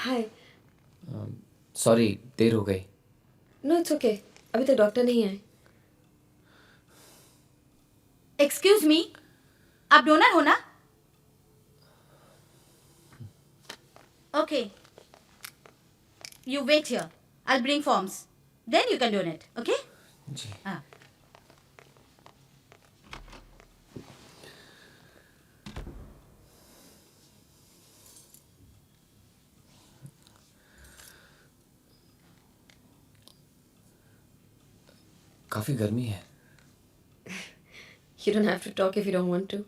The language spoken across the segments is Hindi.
हाय। सॉरी देर हो गई। नो इट्स ओके, अभी तक डॉक्टर नहीं आए। एक्सक्यूज मी, आप डोनर हो ना? Okay, you wait here, I bring forms, then you can donate, okay? जी। हाँ। काफी गर्मी है। You don't have to talk if you don't want to.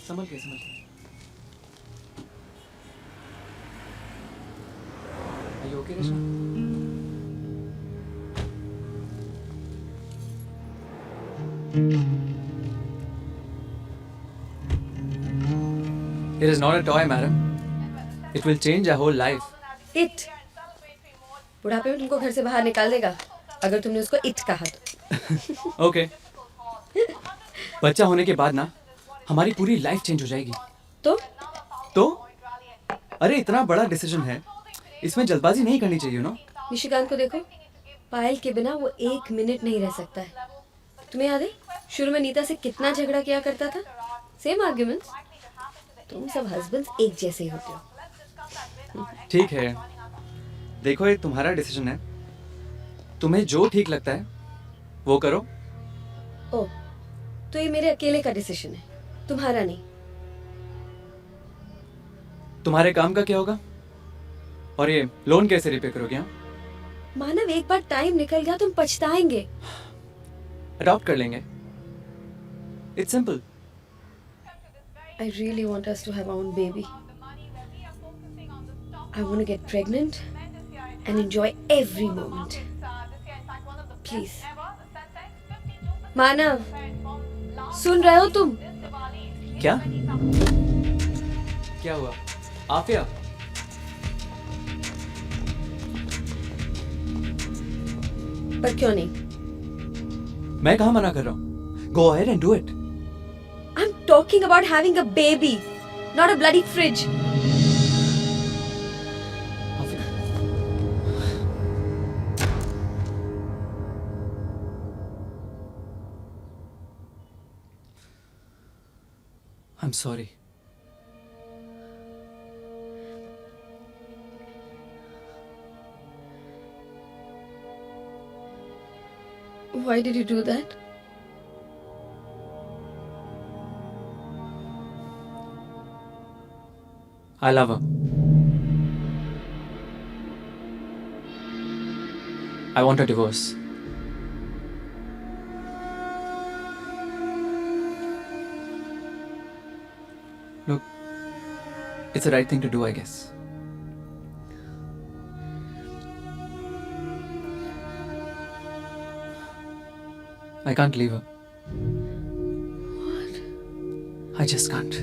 संभल के संभल के। Are you okay, Reshma? It is not a toy, madam. It will change your whole life. It बुढ़ापे में तुमको घर से बाहर निकाल देगा अगर तुमने उसको इट कहा तो। Okay. बच्चा होने के बाद ना हमारी पूरी लाइफ चेंज हो जाएगी। तो अरे इतना बड़ा डिसीजन है, इसमें जल्दबाजी नहीं करनी चाहिए, नो? निशिकांत को देखो, पायल के बिना वो 1 मिनट नहीं रह सकता है। तुम्हें याद है शुरू में नीता से कितना झगड़ा किया करता था? Same arguments. तुम सब हस्बैंड्स एक जैसे ही होते हो। ठीक है, देखो ये तुम्हारा डिसीजन है, तुम्हें जो ठीक लगता है वो करो। ओ, तो ये मेरे अकेले का डिसीजन है, तुम्हारा नहीं। तुम्हारे काम का क्या होगा? और ये लोन कैसे रिपे करोगे? हाँ, मानव, एक बार टाइम निकल गया तुम पछताएंगे। अडॉप्ट कर लेंगे। It's simple. I really want us to have our own baby. I want to get pregnant and enjoy every moment. Please. मानव, सुन रहे हो तुम? क्या? क्या हुआ? आफिया? पर क्यों नहीं? मैं कहाँ मना कर रहा हूँ? Go ahead and do it. I'm talking about having a baby, not a bloody fridge. Aafia. I'm sorry. Why did you do that? I love her. I want a divorce. Look, it's the right thing to do, I guess. I can't leave her. What? I just can't.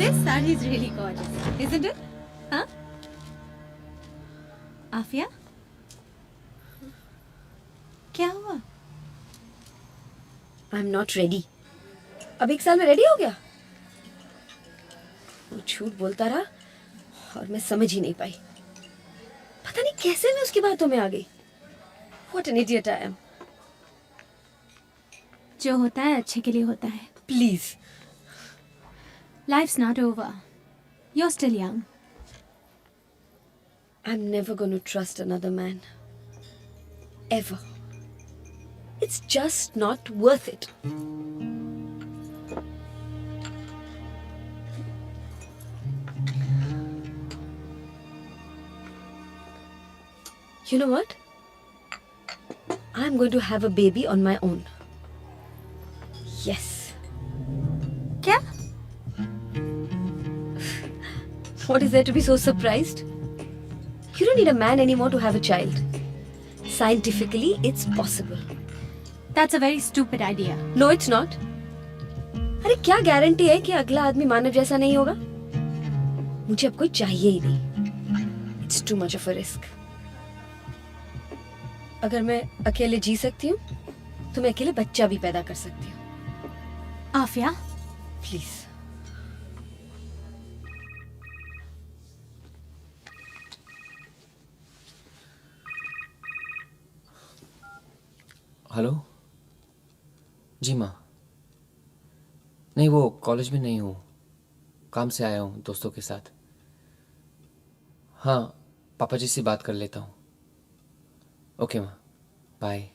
This saree is really gorgeous, isn't it? Huh? Aafia? क्या हुआ? I'm not ready. अब 1 साल में रेडी हो गया? वो झूठ बोलता रहा और मैं समझ ही नहीं पाई। पता नहीं कैसे मैं उसकी बातों में आ गई। What an idiot I am. जो होता है अच्छे के लिए होता है. Please. Life's not over. You're still young. I'm never going to trust another man. Ever. It's just not worth it. You know what? I'm going to have a baby on my own. Yes. क्या? What is there to be so surprised? You don't need a man anymore to have a child. Scientifically, it's possible. That's a very stupid idea. No, it's not. अरे क्या गारंटी है कि अगला आदमी मानव जैसा नहीं होगा? मुझे अब कोई चाहिए ही नहीं. It's too much of a risk. अगर मैं अकेले जी सकती हूँ, तो मैं अकेले बच्चा भी पैदा कर सकती हूँ. आफिया, Please. हेलो जी माँ. नहीं, वो कॉलेज में नहीं हूँ, काम से आया हूँ दोस्तों के साथ. हाँ, पापा जी से बात कर लेता हूँ. ओके माँ, बाय.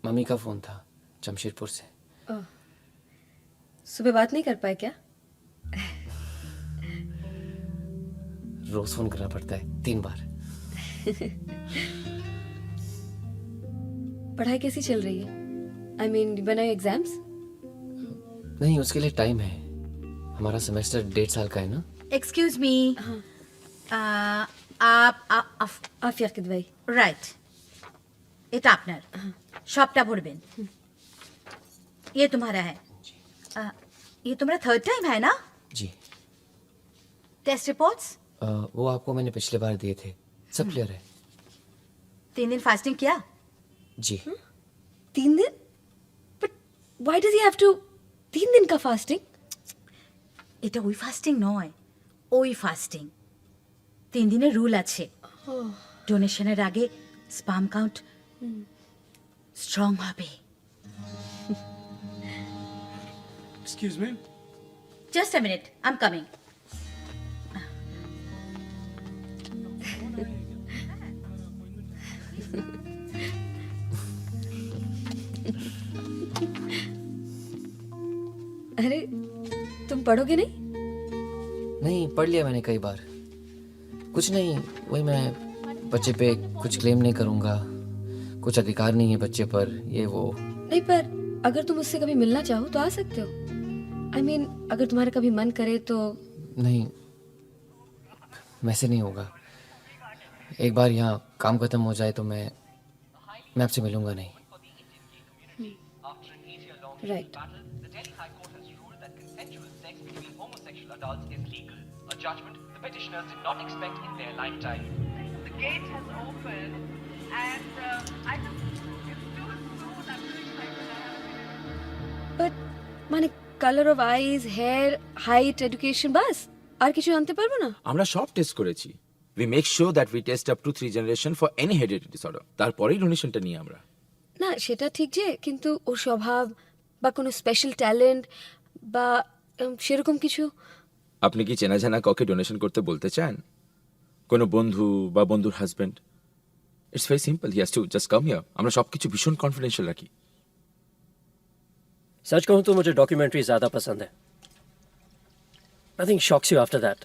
मम्मी का फ़ोन था जमशेदपुर से. सुबह बात नहीं कर पाए क्या? रोज़ फ़ोन करना पड़ता है 3 बार. पढ़ाई कैसी चल रही है? I mean, बनाए एग्जाम्स? नहीं, उसके लिए टाइम है. हमारा सेमेस्टर 1.5 साल का है ना. Excuse me. Afiya Kidwai. Right, এটা আপনার সবটা ভরবেন. ये तुम्हारा है. ये तुम्हारा थर्ड टाइम है ना? जी. टेस्ट रिपोर्ट्स वो आपको मैंने पिछले बार दिए थे. सब क्लियर है. 3 दिन फास्टिंग किया? जी. 3 दिन? But why does he have to 3 दिन का फास्टिंग? এটা ওই ফাস্টিং নয়, ওই ফাস্টিং 3 দিনের রুল আছে. ডোনেশনের আগে স্পাম কাউন্ট স্ট্রং হবে. Excuse me? Just a minute, I am coming. अरे तुम पढ़ोगे नहीं? नहीं, पढ़ लिया मैंने कई बार. कुछ नहीं, वही मैं बच्चे पे कुछ क्लेम नहीं करूँगा. कुछ अधिकार नहीं है बच्चे पर, ये वो. नहीं, पर अगर तुम उससे कभी मिलना चाहो तो आ सकते हो. I mean, अगर तुम्हारा कभी मन करे तो. नहीं, वैसे नहीं होगा. एक बार यहाँ काम खत्म हो जाए तो मैं आपसे मिलूंगा नहीं. Right. The Delhi High Court has ruled that consensual sex between homosexual adults is legal, a judgment the petitioners did not expect in their lifetime. The gate has opened, and I just, it's too soon. I'm really excited. But মানে colour of eyes, hair, height, education, বাস আর কিছু আনতে পারবো না? আমরা সব টেস্ট করেছি. We make sure that we test up to 3 generation for any hereditary disorder. তারপরেই ডোনেশনটা নিয়ে আমরা. না, সেটা ঠিক যে, কিন্তু ওর স্বভাব বা কোনো স্পেশাল ট্যালেন্ট বা সেরকম কিছু. আপনি কি চেনা জানা কাউকে ডোনেশন করতে বলতে চান? কোনো বন্ধু বা বন্ধুর husband? It's very simple, he has to just come here. আমরা সবকিছু ভীষণ কনফিডেন্সিয়াল রাখি. सच कहूं तो मुझे डॉक्यूमेंट्री ज़्यादा पसंद है. Nothing shocks you after that.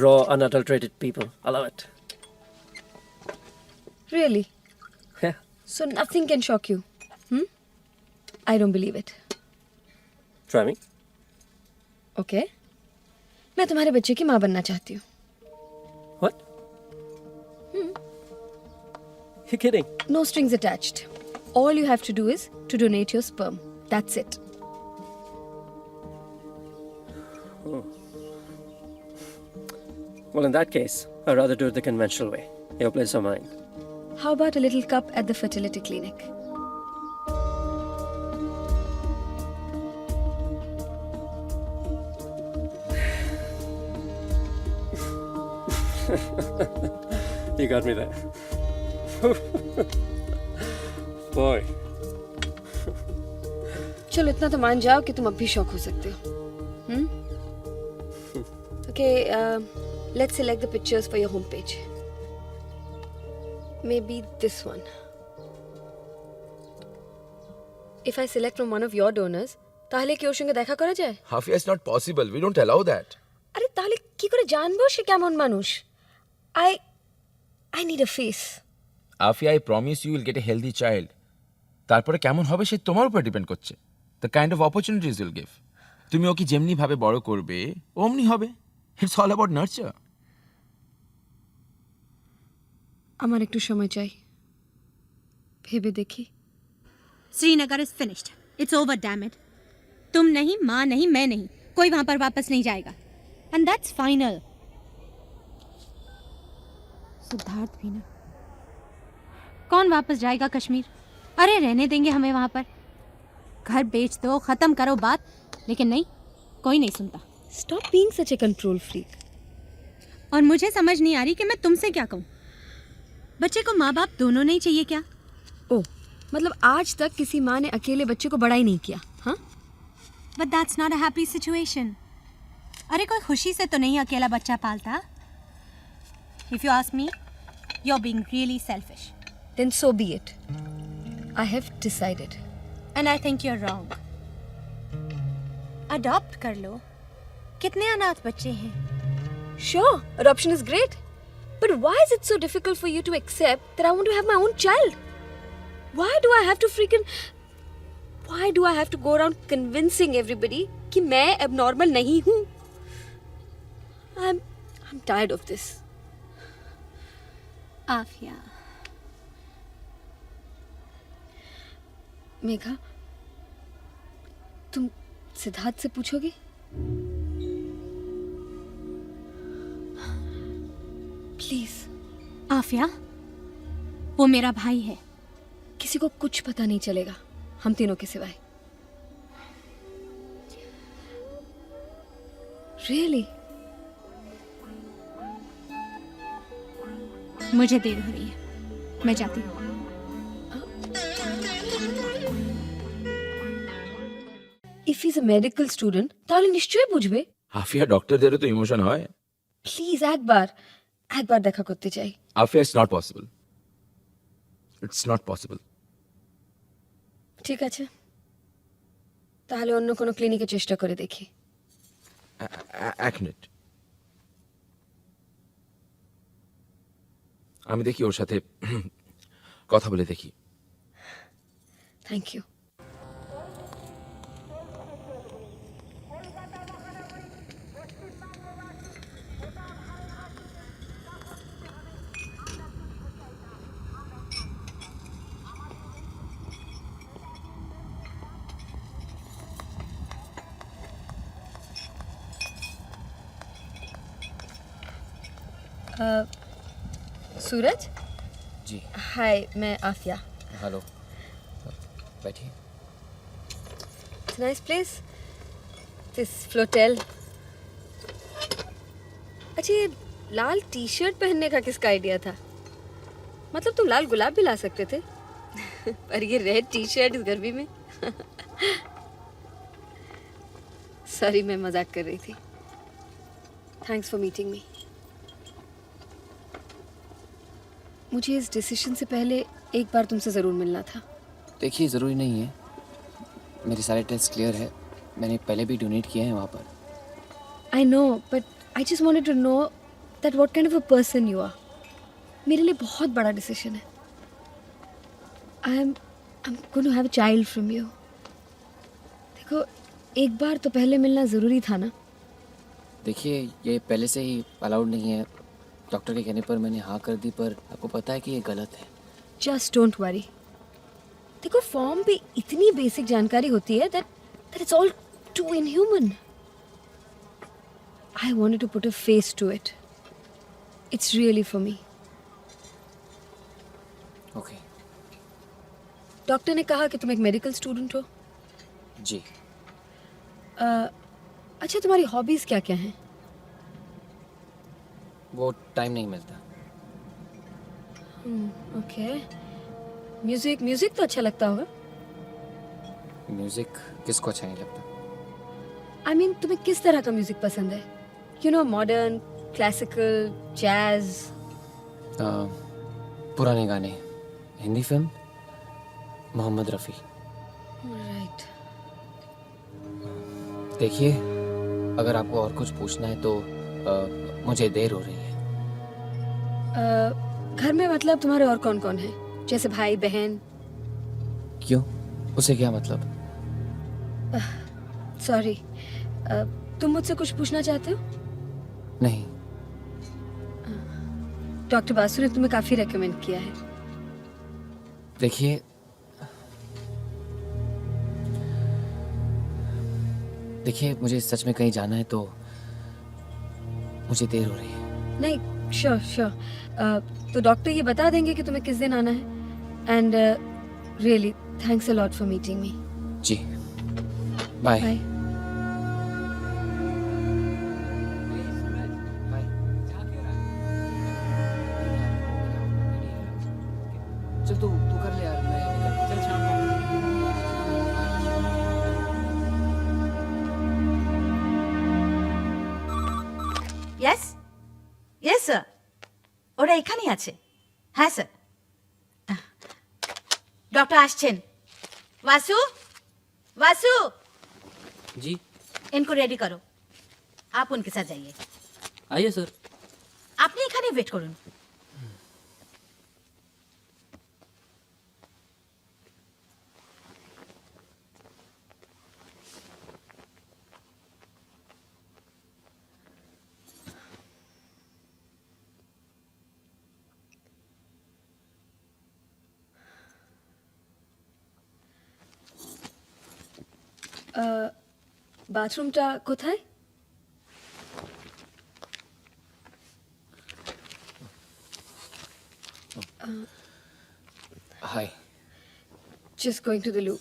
Raw, unadulterated people. I love it. Really? Yeah. So nothing can shock you? I don't believe it. Try me. Okay. मैं तुम्हारे बच्चे की माँ बनना चाहती हूँ. What? You're kidding. No strings attached. All you have to do is to donate your sperm. That's it. Well, in that case, I'd rather do it the conventional way. Your place or mine. How about a little cup at the fertility clinic? You got me there. Boy. चलो इतना तो मान जाओ कि तुम अब भी शौक हो सकते हो. Okay, let's select the pictures for your homepage. Maybe this one. If I select from one of your donors, তাহলে কি ওর সঙ্গে দেখা করা যায়? Hafia, it's not possible. We don't allow that. আরে তাহলে কি করে জানবো সে কেমন মানুষ? I need a face. Afia, I promise you will get a healthy child. তারপরে কেমন হবে সে তোমার উপর ডিপেন্ড করছে. The kind of opportunities you'll give. তুমি ওকে যেমনি ভাবে বড় করবে অমনি হবে. It's all about nurture. আমার একটু সময় চাই. ভেবে দেখি. Srinagar is finished. It's over damn it. तुम नहीं, माँ नहीं, मैं नहीं, कोई वहां पर वापस नहीं जाएगा. And that's final. सिद्धार्थ भी ना. कौन वापस जाएगा कश्मीर? अरे रहने देंगे हमें वहां पर. घर बेच दो, खत्म करो बात. लेकिन नहीं, कोई नहीं सुनता. Stop being such a control freak. और मुझे समझ नहीं आ रही कि मैं तुमसे क्या कहूँ. बच्चे को माँ बाप दोनों नहीं चाहिए क्या? ओह, मतलब आज तक किसी माँ ने अकेले बच्चे को बड़ा ही नहीं किया, हाँ? But that's not a happy situation. अरे कोई खुशी से तो नहीं अकेला बच्चा पालता. If you ask me, you are being really selfish. Then so be it. I have decided. And I think you are wrong. Adopt कर लो. कितने अनाथ बच्चे हैं. Sure, adoption is great. But why is it so difficult for you to accept that I want to have my own child? Why do I have to go around convincing everybody कि मैं abnormal नहीं हूँ? I'm tired of this. Aafia. Megha, तुम सिद्धार्थ से पूछोगी? प्लीज. आफिया, वो मेरा भाई है. किसी को कुछ पता नहीं चलेगा हम तीनों के सिवाय. Really? मुझे देर हो रही है, मैं जाती हूँ. If he's a medical student, তাহলে নিশ্চয়ই বুঝবে. Afia, ডক্টরদেরও তো ইমোশন হয়. প্লিজ একবার দেখা করতে চাই. Afia, it's not possible. It's not possible. ঠিক আছে, তাহলে অন্য কোনো ক্লিনিকে চেষ্টা করে দেখি. এক মিনিট. আমি দেখি ওর সাথে কথা বলে দেখি. Thank you. सूरज. जी. हाय, मैं आफिया. हेलो. बैठिए. It's a nice place. This flotel. अच्छा, ये लाल टी शर्ट पहनने का किसका आइडिया था? मतलब तुम लाल गुलाब भी ला सकते थे. पर ये रेड टी शर्ट इस गर्मी में. सॉरी, मैं मजाक कर रही थी. थैंक्स फॉर मीटिंग मी. मुझे इस डिसीजन से पहले एक बार तुमसे ज़रूर मिलना था. देखिए, ज़रूरी नहीं है. मेरे सारे टेस्ट क्लियर है. मैंने पहले भी डोनेट किए हैं वहाँ पर. I know, but I just wanted to know that what kind of a person you are. मेरे लिए बहुत बड़ा डिसीजन है. I am going to have a child from you. देखो, एक बार तो पहले मिलना ज़रूरी था ना. देखिए, ये पहले से ही अलाउड नहीं है. डॉक्टर के कहने पर मैंने हाँ कर दी, पर आपको पता है कि ये गलत है. Just don't worry. देखो, फॉर्म पे इतनी बेसिक जानकारी होती है that it's all too inhuman. I wanted to put a face to it. It's really for me. Okay. Doctor ने कहा कि तुम एक मेडिकल स्टूडेंट हो. जी. अच्छा, तुम्हारी हॉबीज क्या क्या हैं? वो टाइम नहीं मिलता. ओके. म्यूजिक तो अच्छा लगता होगा. म्यूजिक किसको अच्छा नहीं लगता? आई मीन तुम्हें किस तरह का म्यूजिक पसंद है? You know, modern, classical, jazz? पुराने गाने, हिंदी फिल्म, मोहम्मद रफ़ी। राइट। देखिए, अगर आपको और कुछ पूछना है तो मुझे देर हो रही है। घर में मतलब तुम्हारे और कौन कौन है? जैसे भाई बहन? क्यों? उसे क्या मतलब? सॉरी, तुम मुझसे कुछ पूछना चाहते हो? नहीं। डॉक्टर बासु ने तुम्हें काफी रेकमेंड किया है। देखिए, मुझे सच में कहीं जाना है तो मुझे देर हो रही है। नहीं, श्योर श्योर। तो डॉक्टर ये बता देंगे कि तुम्हें किस दिन आना है। And really thanks a lot for meeting me. जी, बाय। बाय। चल तू कर ले यार, मैं निकलता हूं। चल शाम को। ইয়েস ইয়েস স্যার, ওরা এখানেই আছে। হ্যাঁ স্যার, ডক্টর আসছেন। वासु वासु, जी इनको रेडी करो, आप उनके साथ जाइए। आइए सर। আপনি এখানে ওয়েট করুন। বাথরুমটা কোথায়? हाय। Just going to the loo.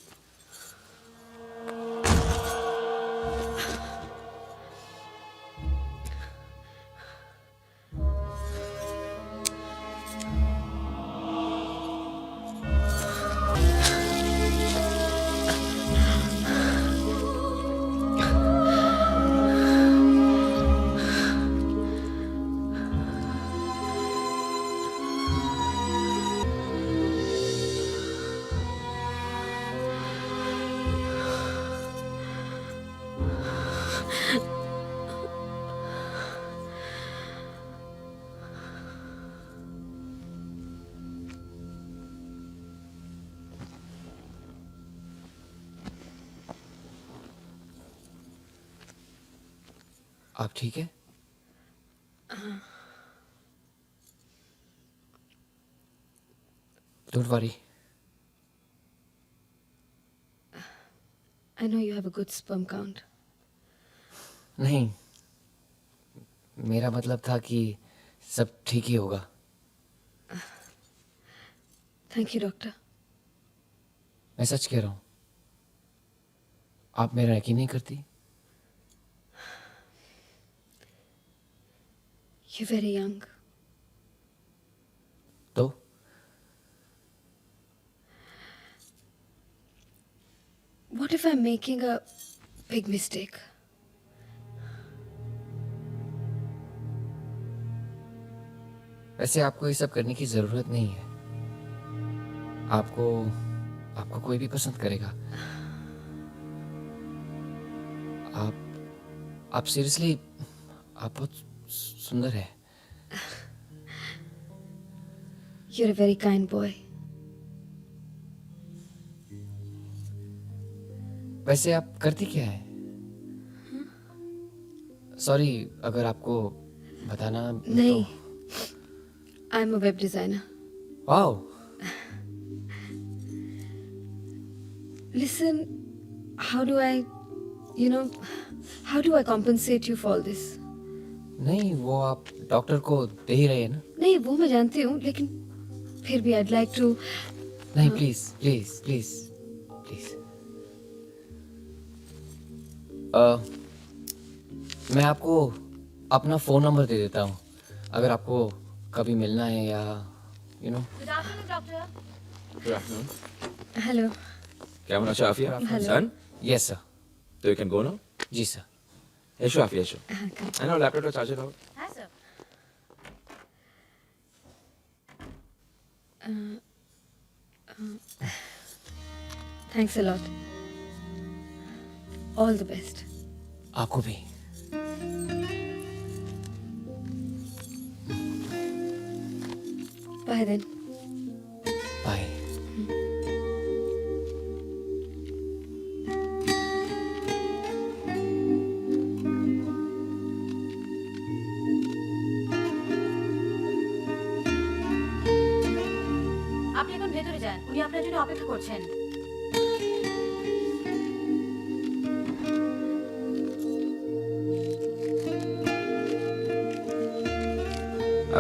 आप ठीक है? Don't worry. I know you have a good sperm count. नहीं, मेरा मतलब था कि सब ठीक ही होगा। Thank you, doctor. मैं सच कह रहा हूँ। आप मेरा यकीन नहीं करती? You're very young. तो? What if I'm making a big mistake? वैसे आपको ये सब करने की जरूरत नहीं है। आपको कोई भी पसंद करेगा। आप सीरियसली, आप बहुत सुंदर है। You're a very kind boy. वैसे आप करती क्या है? सॉरी अगर आपको बताना नहीं, I'm a web designer. Wow. Listen, how do I compensate you for all this? नहीं, वो आप डॉक्टर को दे ही रहे हैं ना? नहीं, वो मैं जानती हूँ, लेकिन फिर भी I'd like to. नहीं, प्लीज प्लीज प्लीज प्लीज। मैं आपको अपना फोन नंबर दे देता हूँ, अगर आपको कभी मिलना है या good afternoon doctor. Good afternoon. Hello. কেমন আছো আফিয়া? Hello. সান यस सर। तो यू कैन गो नाउ। जी सर। यशो आफिया यशो। आई नो लैपटॉप का चार्जर हो। हाँ sir. Thanks a lot, all the best. आपको भी। Bye then. बाय। আপনি এখন ভেতরে যান, উনি আপনার জন্য অপেক্ষা করছেন।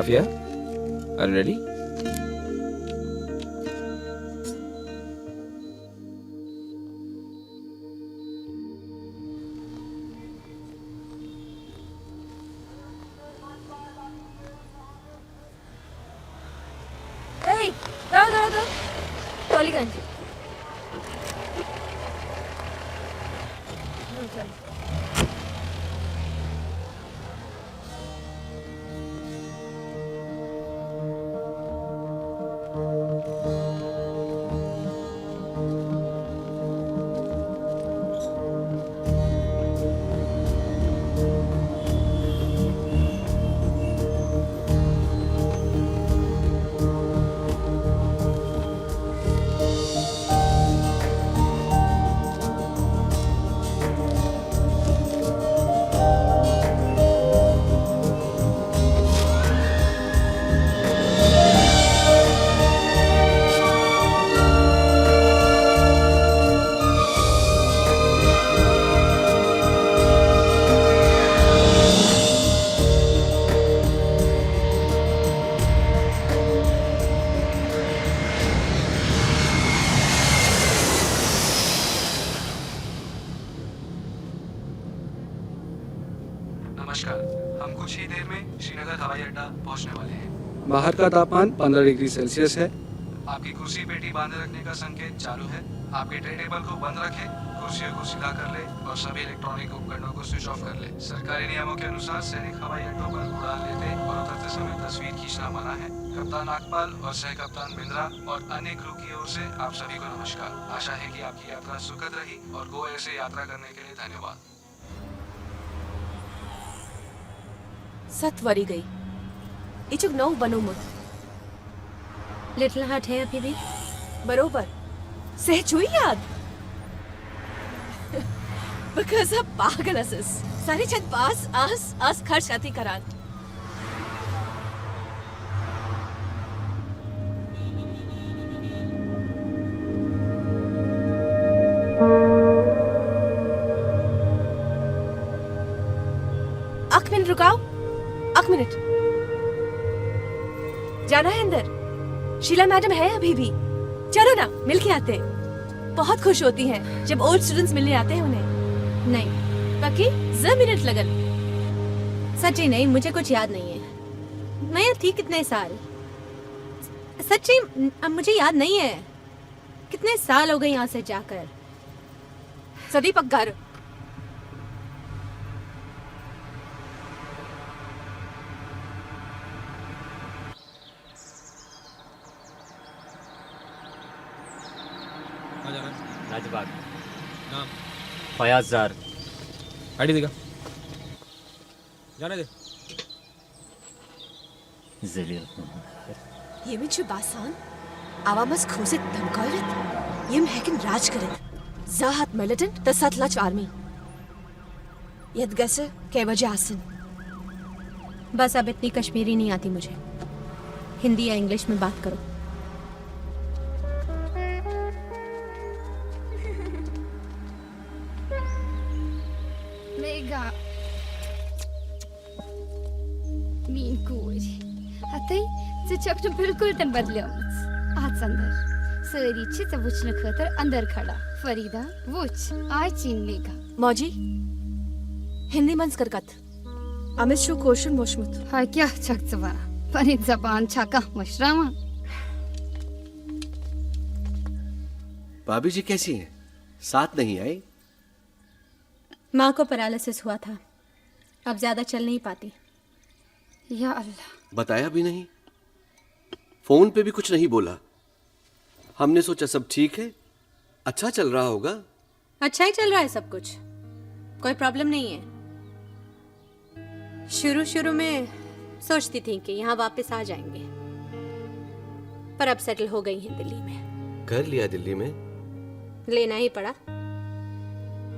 Afiya, are you ready? Hey, दाओ ट्रॉली का अंजी। नमस्कार, हम कुछ ही देर में श्रीनगर हवाई अड्डा पहुंचने वाले हैं। बाहर का तापमान 15 डिग्री सेल्सियस है। आपकी कुर्सी पेटी बांधे रखने का संकेत चालू है। आपके ट्रे टेबल को बंद रखें, कुर्सियों को सीधा कर ले और सभी इलेक्ट्रॉनिक उपकरणों को स्विच ऑफ कर ले। सरकारी नियमों के अनुसार सैनिक हवाई अड्डों पर उड़ान लेते और उतरते समय तस्वीर खींचना मना है। कप्तान नागपाल और सह कप्तान बिंद्रा और अन्य क्रू की ओर से आप सभी को नमस्कार। आशा है कि आपकी यात्रा सुखद रही और गो एयर से यात्रा करने के लिए धन्यवाद। सत वरी गई इचुक नौ बनो मुत लिटिल हार्ट है अभी भी बरोबर सह चुई याद बिकॉज अब पागल असस सारी छत पास आस आस खर्च आती करान एक मिनट रुकाओ एक मिनट जाना है अंदर शीला मैडम है अभी भी चलो ना मिल के आते हैं बहुत खुश होती हैं जब ओल्ड स्टूडेंट्स मिलने आते हैं उन्हें नहीं बाकी 1 मिनट लगन सच्ची नहीं, मुझे कुछ याद नहीं है। मैं थी कितने साल, सच्ची अब मुझे याद नहीं है। कितने साल हो गए यहाँ से जाकर। सदी पक्कार राजबाग नाम फयाज जार आईडी दिखा जाने दे ये में जो बासान आवामस खोसे धमकायरत यम हैकिन राज करत जाहत मिलिटेंट द सतलज आर्मी यद गसे के वजह आसन बस अब इतनी कश्मीरी नहीं आती मुझे, हिंदी या इंग्लिश में बात करो। Mega. Min कोरी हतई जे चक्र बिल्कुल तन बदल्यामच आज अंदर सारी चीज वुचन खतर अंदर खड़ा फरीदा वुच आय चीन मेगा मौजी हिंदी मंस करकत अमित शो कोशन मोशमुत हाय क्या चकचवा पनित जबान छका मशरामा भाभी जी कैसी हैं? साथ नहीं आई? माँ को पैरालिसिस हुआ था, अब ज़्यादा चल नहीं पाती। या अल्लाह। बताया भी नहीं, फोन पे भी कुछ नहीं बोला। हमने सोचा सब ठीक है, अच्छा चल रहा होगा। अच्छा ही चल रहा है सब कुछ, कोई प्रॉब्लम नहीं है। शुरू शुरू में सोचती थी कि यहाँ वापस आ जाएंगे, पर अब सेटल हो गई हैं दिल्ली में। कर लिया दिल्ली में? लेना ही पड़ा।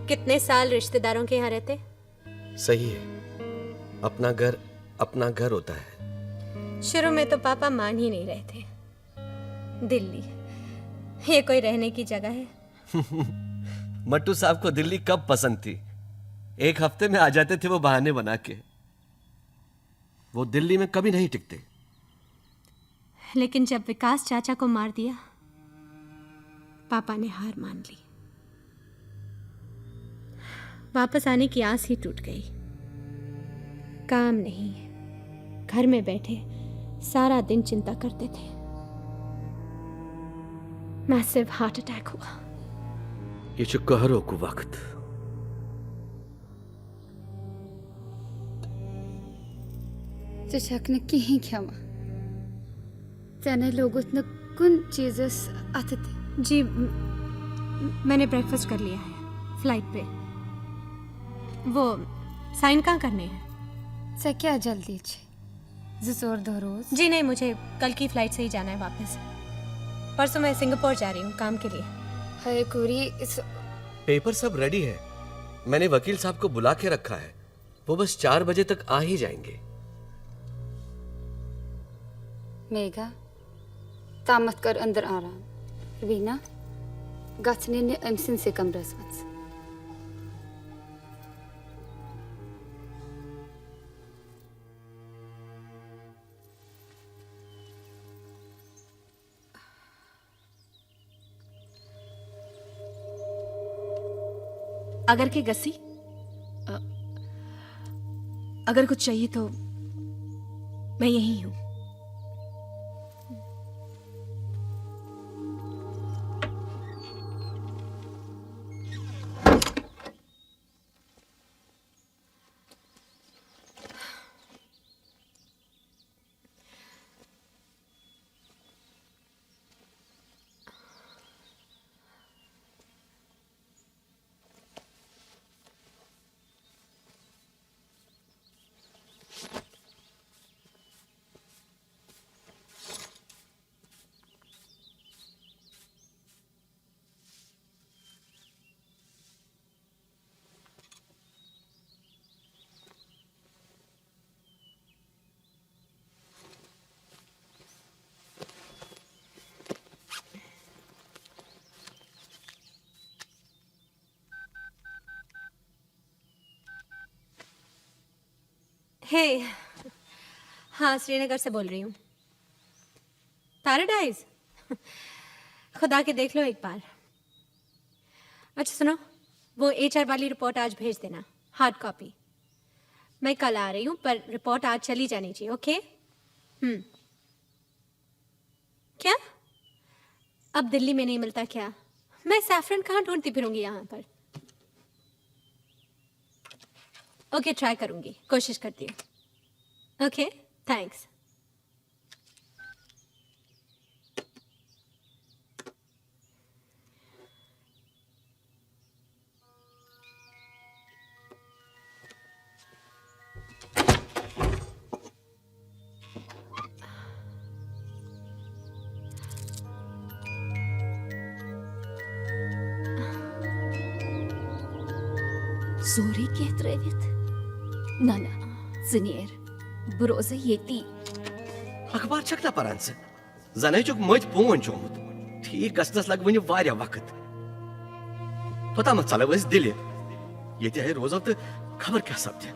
कितने साल रिश्तेदारों के यहाँ रहते। सही है, अपना घर होता है। शुरू में तो पापा मान ही नहीं रहे थे। दिल्ली ये कोई रहने की जगह है? मट्टू साहब को दिल्ली कब पसंद थी? एक हफ्ते में आ जाते थे वो बहाने बना के। वो दिल्ली में कभी नहीं टिकते। लेकिन जब विकास चाचा को मार दिया, पापा ने हार मान ली। वापस आने की आस ही टूट गई। काम नहीं, घर में बैठे सारा दिन चिंता करते थे। मैसिव हार्ट अटैक हुआ। ये जो कहरो को वक्त चचक ने कहीं क्षमा तेने लोगों ने कुन चीज़स आते थे। जी मैंने ब्रेकफास्ट कर लिया है फ्लाइट पे। वो साइन कहाँ करने हैं? से क्या जल्दी छे जोर दो रोज। जी नहीं, मुझे कल की फ्लाइट से ही जाना है वापस। परसों मैं सिंगापुर जा रही हूँ काम के लिए। है कुरी पेपर सब रेडी है। मैंने वकील साहब को बुला के रखा है, वो बस 4 बजे तक आ ही जाएंगे। मेघा तामत कर अंदर आराम। वीना गचने ने अमसिन से कमरस मत। अगर के गसी अगर कुछ चाहिए तो मैं यही हूं। हे हाँ, श्रीनगर से बोल रही हूँ। पैराडाइज खुदा के देख लो एक बार। अच्छा सुनो, वो HR वाली रिपोर्ट आज भेज देना, हार्ड कॉपी। मैं कल आ रही हूँ, पर रिपोर्ट आज चली जानी चाहिए। ओके? क्या अब दिल्ली में नहीं मिलता क्या? मैं सैफरन कहाँ ढूंढती फिरूंगी यहाँ पर। ओके, ट्राई करूंगी, कोशिश करती हूँ। Okay, thanks. Zori gehtrevet. Nana, zinier. Broze yeti. अखबार छकना परान से जने चुक मत पोन चोमुत ठीक गसनस लग वनि वारिया वक्त पता मत चला वस दिल्ली ये है रोज अब खबर क्या सब थे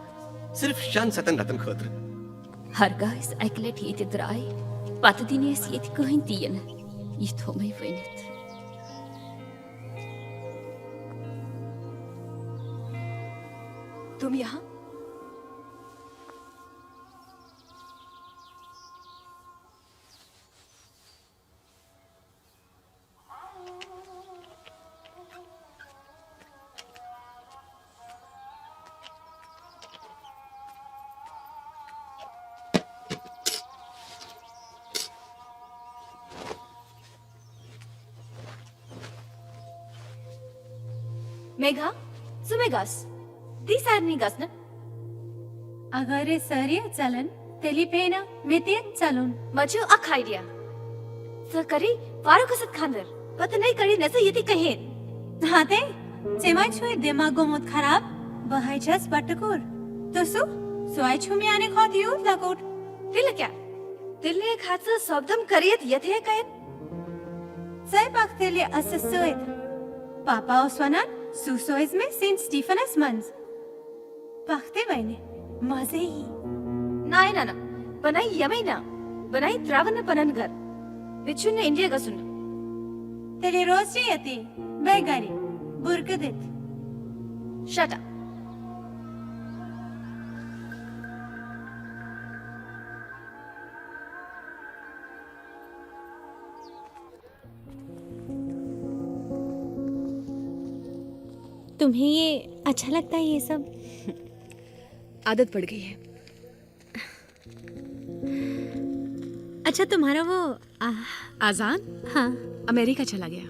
सिर्फ शान सतन रतन खतर Hargais eklet yeti drai. Patadines yeti kahin tien. Yit homei venet. तुम यहाँ? Megha, so Megas, these are niggas, na? अगर सरिया चलन तेली पेना मितियन चलन मचो अख आइडिया सकरी वारो कसत खांदर पता नहीं करी नसे यति कहेन हाते चेमा छुई दिमागो मत खराब बहाइचस बटकुर तो सोई छुमी आने खाती हो लगोट तिल क्या तिलने खाचा शब्दम करियत यथे कहेन सही वक्त तेली अससोइत पापा ओस्वानन सुसोइज में सेंट स्टीफनस मंस पखते बने मजे ही नाय ना बनाई यमै ना बनाई त्रावन पनन घर बिचुन इंडिया का सुन तेरे रोज यती बेगारी बुरकदित शट अप तुम्हें ये अच्छा लगता है ये सब आदत पड़ गई है अच्छा तुम्हारा वो आजान हाँ अमेरिका चला गया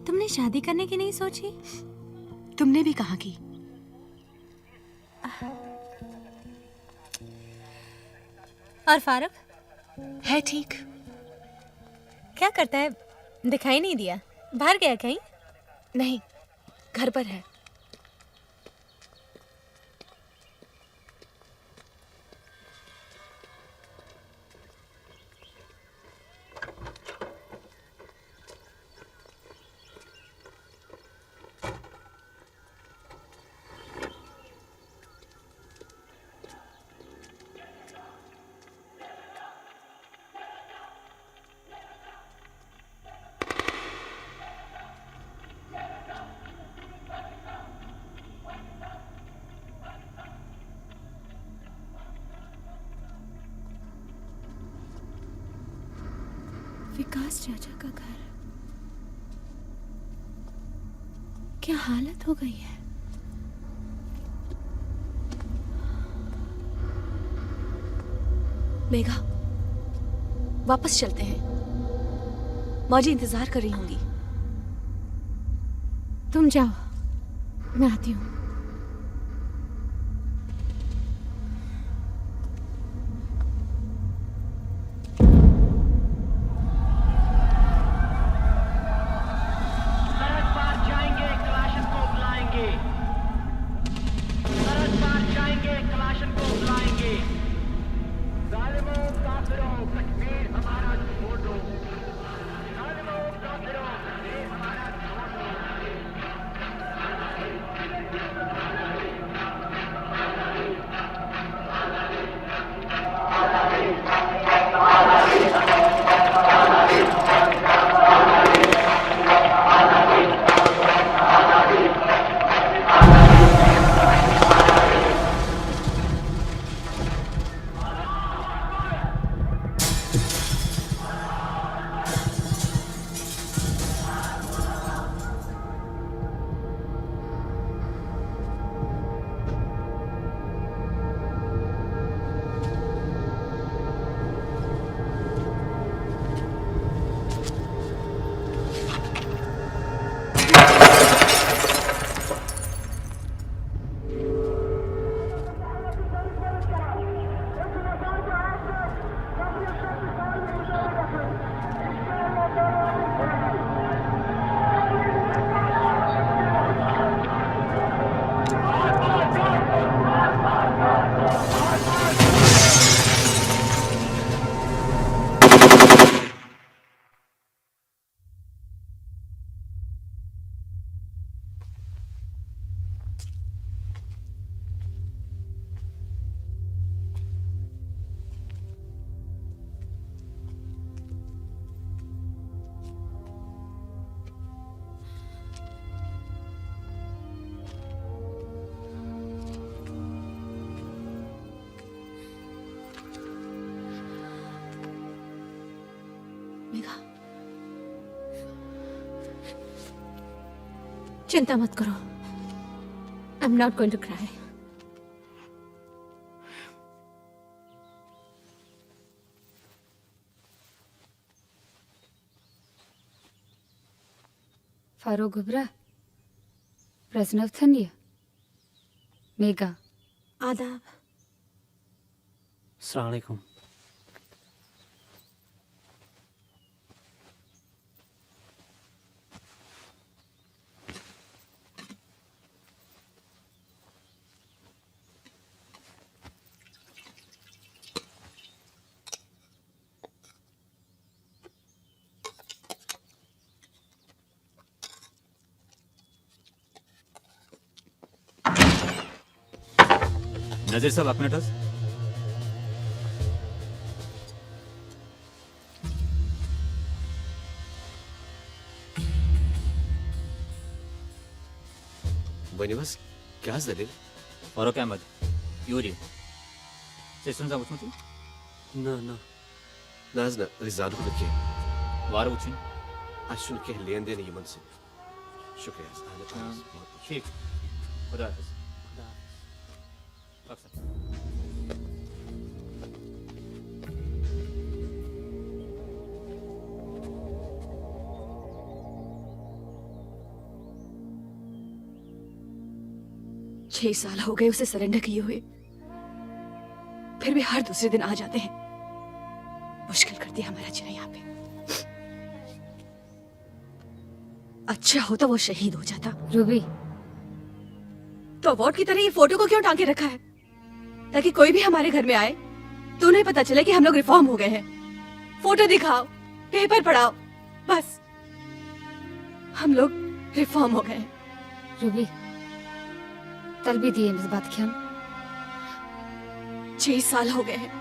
तुमने शादी करने की नहीं सोची तुमने भी कहा की और फारूक है ठीक क्या करता है दिखाई नहीं दिया बाहर गया कहीं नहीं घर पर है विकास चाचा का घर क्या हालत हो गई है मेघा वापस चलते हैं मौजी इंतजार कर रही होंगी तुम जाओ मैं आती हूँ चिंता मत करो I am not going to cry Farooq गुबरा प्रजनव थनिया मेगा आदाब। अस्सलाम वालेकुम। नजीर साहब आप मिनट वनी बस क्या दलील फारूक अहमद यूरी सेशन सा वचूं ना ना नाज ना रिजान को के वार वचूं अशुन के लेन देन यमन से शुक्रिया ठीक खुदा हाफिज अक्सर छह साल हो गए उसे सरेंडर किए हुए, फिर भी हर दूसरे दिन आ जाते हैं। मुश्किल कर दिया हमारा जीना यहाँ पे। अच्छा होता वो शहीद हो जाता। रूबी तो अवार्ड की तरह ये फोटो को क्यों टांग के रखा है? ताकि कोई भी हमारे घर में आए तो उन्हें पता चले कि हम लोग रिफॉर्म हो गए हैं। फोटो दिखाओ, पेपर पढ़ाओ, बस हम लोग रिफॉर्म हो गए हैं। रूबी तल भी दिए इस बात की हम 6 साल हो गए हैं।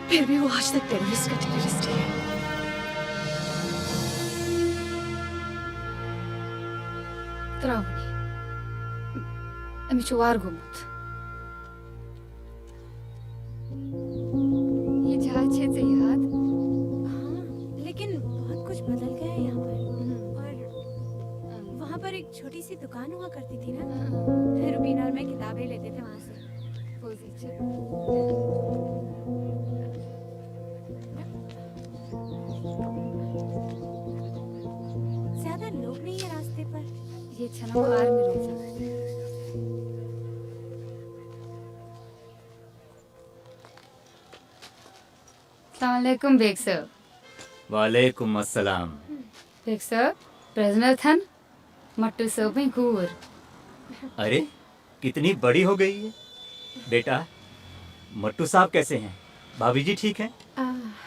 फिर भी वो आज तक टेररिस्ट का टेररिस्ट ही है। Travni. Amici argument. ये जहाज छे से याद लेकिन बहुत कुछ बदल गया है यहाँ पर। और वहाँ पर एक छोटी सी दुकान हुआ करती थी ना, रुबीना और मैं किताबें लेते थे वहाँ से। ज्यादा लोग नहीं है रास्ते पर। ये छना आर में रोजा अस्सलामुअलैकुम बेग साहब। वालेकुम अस्सलाम। बेग साहब प्रेजनर थन मट्टू साहब में कूर। अरे कितनी बड़ी हो गई है बेटा। मट्टू साहब कैसे हैं? भाभी जी ठीक हैं?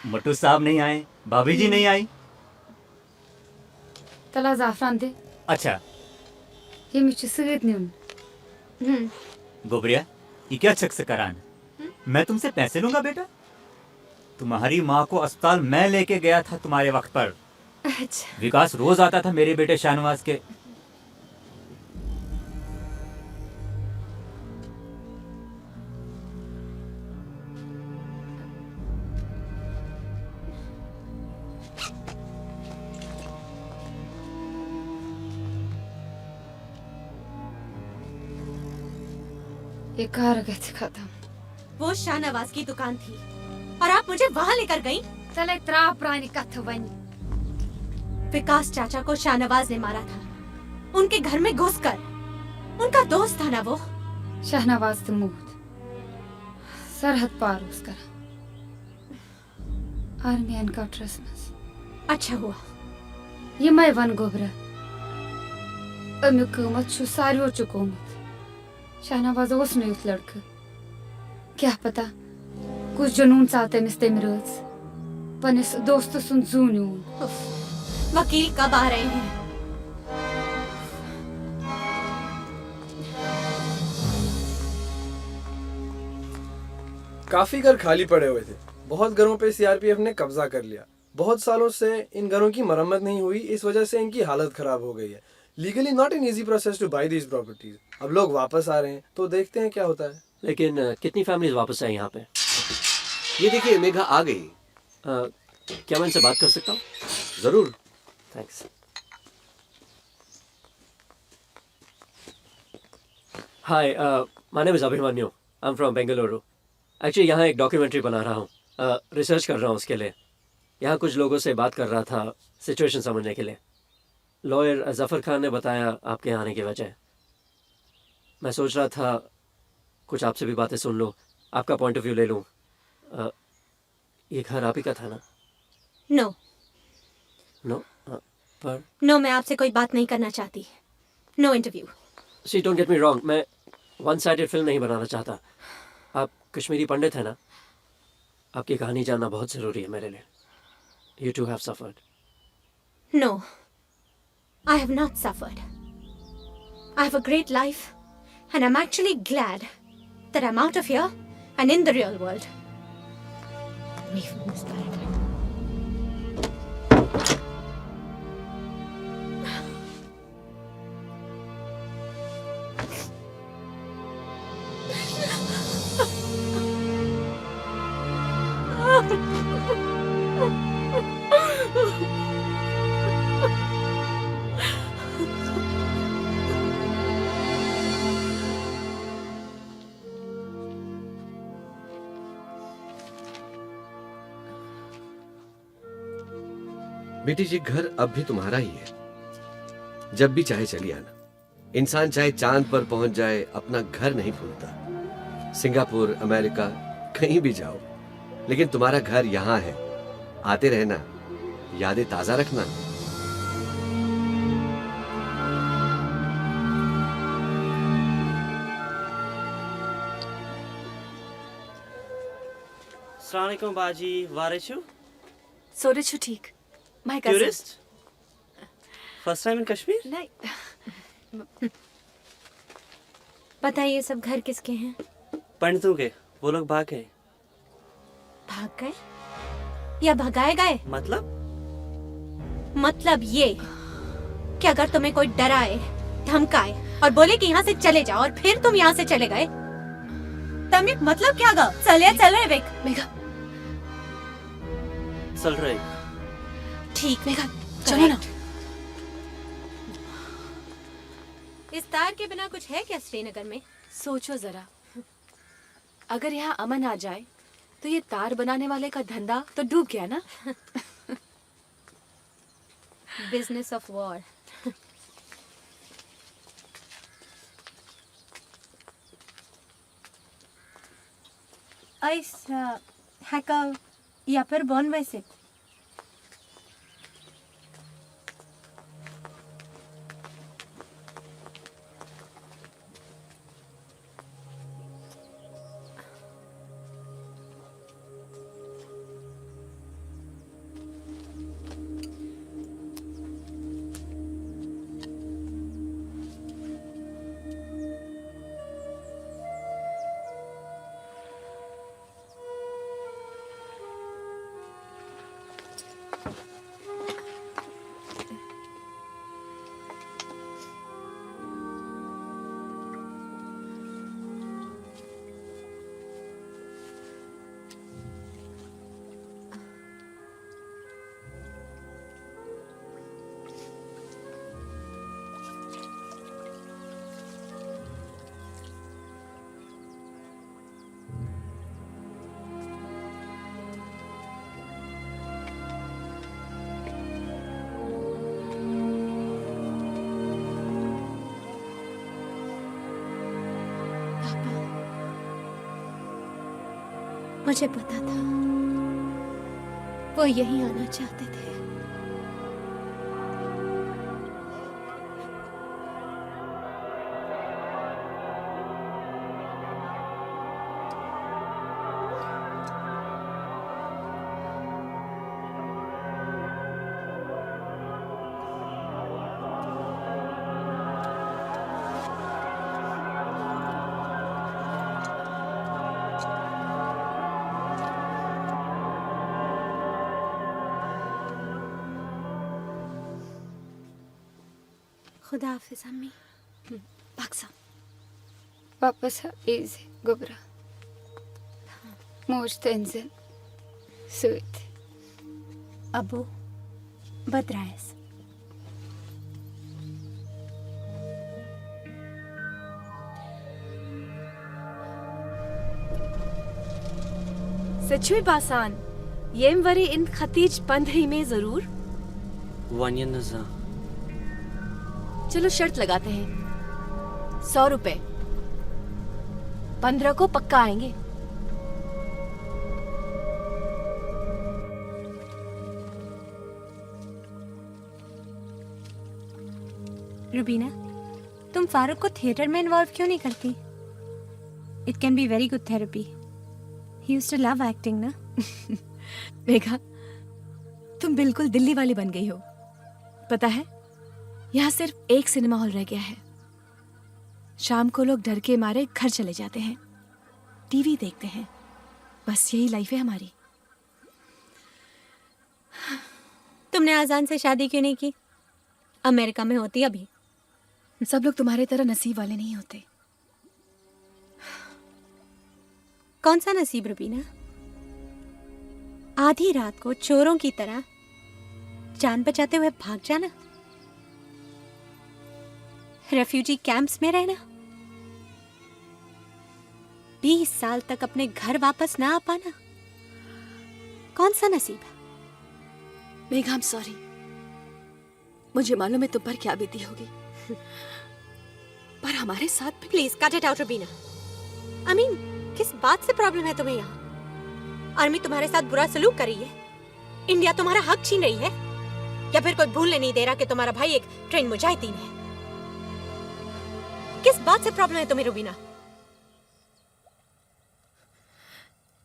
मट्टू साहब नहीं आए, भाभी जी नहीं आई। तला जाफरान दे। अच्छा ये मुझे सिगरेट नहीं। गोबरिया ये क्या चक्स करान? मैं तुमसे पैसे लूंगा बेटा? तुम्हारी माँ को अस्पताल मैं लेके गया था तुम्हारे वक्त पर। अच्छा। विकास रोज आता था मेरे बेटे शाहनवाज के। ये कार कैसे खत्म? वो शाहनवाज की दुकान थी और आप मुझे वहाँ लेकर गई। चले त्रा प्राणी कथ बनी। विकास चाचा को शाहनवाज ने मारा था, उनके घर में घुसकर। उनका दोस्त था ना वो। शहनवाज तो मूत सरहद पार उसका आर्मी एनकाउंटर्स में। अच्छा हुआ। ये मैं वन गोबरा अम्यू कीमत छु सारियो चुकोमत। शहनवाज ओस नहीं उस लड़का। क्या पता कुछ जुनून चाहते मिस्ते मिरोज पनिस दोस्त सुन जूनून। वकील कब आ रहे हैं? काफी घर खाली पड़े हुए थे। बहुत घरों पे सीआरपीएफ ने कब्जा कर लिया। बहुत सालों से इन घरों की मरम्मत नहीं हुई, इस वजह से इनकी हालत खराब हो गई है। Legally not an easy process to buy these properties. अब लोग वापस आ रहे हैं तो देखते हैं क्या होता है। लेकिन कितनी फैमिलीज वापस आई यहाँ पे? ये देखिए मेघा आ गई। क्या मैं इनसे बात कर सकता हूँ? जरूर। Thanks. Hi, my name is Abhimanyu. I am from Bengaluru. Actually यहाँ एक डॉक्यूमेंट्री बना रहा हूँ, रिसर्च कर रहा हूँ उसके लिए। यहाँ कुछ लोगों से बात कर रहा था सिचुएशन समझने के लिए। लॉयर जफ़र खान ने बताया आपके आने की वजह। मैं सोच रहा था कुछ आपसे भी बातें सुन लूँ, आपका पॉइंट ऑफ व्यू ले लूँ। ये घर आप ही का था ना? नो नो पर नो, मैं आपसे कोई बात नहीं करना चाहती। No interview. See don't get me wrong, मैं वन साइडेड फिल्म नहीं बनाना चाहता। आप कश्मीरी पंडित हैं ना? आपकी कहानी जानना बहुत ज़रूरी है मेरे लिए। You too have suffered. No, I have not suffered. I have a great life, and I'm actually glad that I'm out of here and in the real world. Away from this paradise. बेटी जी, घर अब भी तुम्हारा ही है। जब भी चाहे चली आना। इंसान चाहे चांद पर पहुंच जाए, अपना घर नहीं भूलता। सिंगापुर, अमेरिका, कहीं भी जाओ, लेकिन तुम्हारा घर यहाँ है। आते रहना, यादें ताजा रखना। अस्सलाम वालेकुम बाजी, वारे छु? सोरे छु ठीक। My cousin. Tourist? First time in Kashmir? नहीं। बताइए सब घर किसके हैं? पंडितों के। वो लोग भाग गए। भाग गए या भगाए गए? मतलब ये कि अगर तुम्हें कोई डराए, धमकाए और बोले कि यहाँ से चले जाओ और फिर तुम यहाँ से चले गए, तब मतलब क्या गा? चल रहे बेक मेघा। चल रहे। ठीक मेघा, चलो ना। इस तार के बिना कुछ है क्या श्रीनगर में? सोचो जरा, अगर यहाँ अमन आ जाए तो ये तार बनाने वाले का धंधा तो डूब गया ना। Business of war. Ice hacker या फिर बॉन वैसे मुझे पता था वो यहीं आना चाहते थे। खुदा हाफिज अम्मी। Baksa. Babası izi gubra. Moş tenzil. Suit. Abu बदरायस। Sachui पासान येम वरी इन खतीज पंद्रही में जरूर। वानियन नजा चलो शर्त लगाते हैं, 100 रुपए। 15 को पक्का आएंगे। रुबीना, तुम फारूक को थिएटर में इन्वॉल्व क्यों नहीं करती? It can be very good therapy. He used to love acting ना। मेघा, तुम बिल्कुल दिल्ली वाली बन गई हो। पता है, यहाँ सिर्फ एक सिनेमा हॉल रह गया है। शाम को लोग डर के मारे घर चले जाते हैं, टीवी देखते हैं। बस यही लाइफ है हमारी। तुमने आजान से शादी क्यों नहीं की? अमेरिका में होती अभी। सब लोग तुम्हारे तरह नसीब वाले नहीं होते। कौन सा नसीब रुबीना? आधी रात को चोरों की तरह जान बचाते हुए भाग जाना, रेफ्यूजी कैंप्स में रहना, 20 साल तक अपने घर वापस ना आ पाना, कौन सा नसीब है? Megha, I'm sorry। मुझे मालूम है तुम पर क्या बीती होगी, पर हमारे साथ भी। Please cut it out Rubina. I mean, किस बात से प्रॉब्लम है तुम्हें यहाँ? आर्मी तुम्हारे साथ बुरा सलूक कर रही है? इंडिया तुम्हारा हक छीन रही है? या फिर कोई भूलने नहीं दे रहा कि तुम्हारा भाई एक ट्रेन मुजाहिदीन है? किस बात से प्रॉब्लम है तुम्हें रुबीना?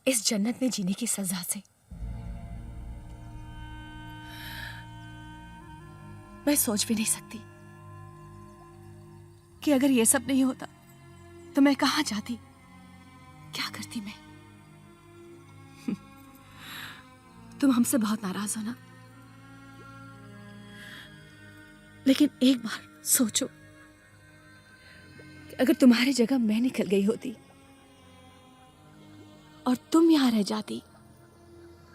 इस जन्नत में जीने की सजा से। मैं सोच भी नहीं सकती कि अगर ये सब नहीं होता तो मैं कहां जाती, क्या करती मैं। तुम हमसे बहुत नाराज हो ना, लेकिन एक बार सोचो कि अगर तुम्हारी जगह मैं निकल गई होती और तुम यहां रह जाती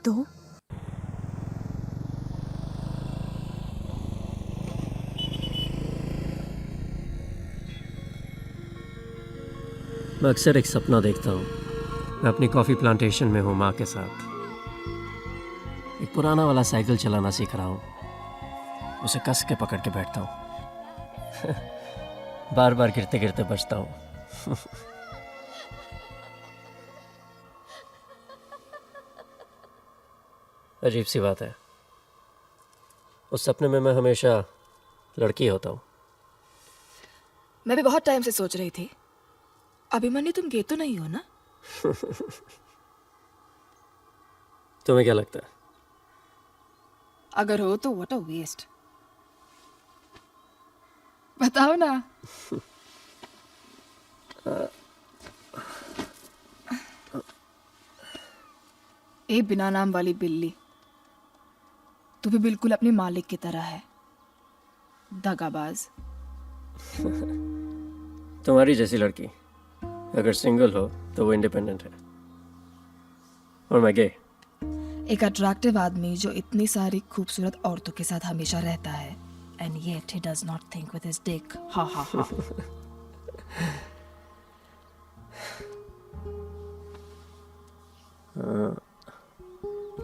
तो। मैं अक्सर एक सपना देखता हूँ। मैं अपनी कॉफ़ी प्लांटेशन में हूँ माँ के साथ। एक पुराना वाला साइकिल चलाना सीख रहा हूँ। उसे कस के पकड़ के बैठता हूँ। बार बार गिरते गिरते बचता हूँ। अजीब सी बात है, उस सपने में मैं हमेशा लड़की होता हूँ। मैं भी बहुत टाइम से सोच रही थी, अभिमन्यु तुम गे तो नहीं हो ना? तुम्हें क्या लगता है? अगर हो तो व्हाट अ वेस्ट। बताओ ना। ए बिना नाम वाली बिल्ली, तू भी बिल्कुल अपने मालिक की तरह है, दगाबाज। तुम्हारी जैसी लड़की अगर सिंगल हो तो वो इंडिपेंडेंट है, और मैं गे। एक अट्रैक्टिव आदमी जो इतनी सारी खूबसूरत औरतों के साथ हमेशा रहता है, and yet he does not think with his Dick. हा हा हा।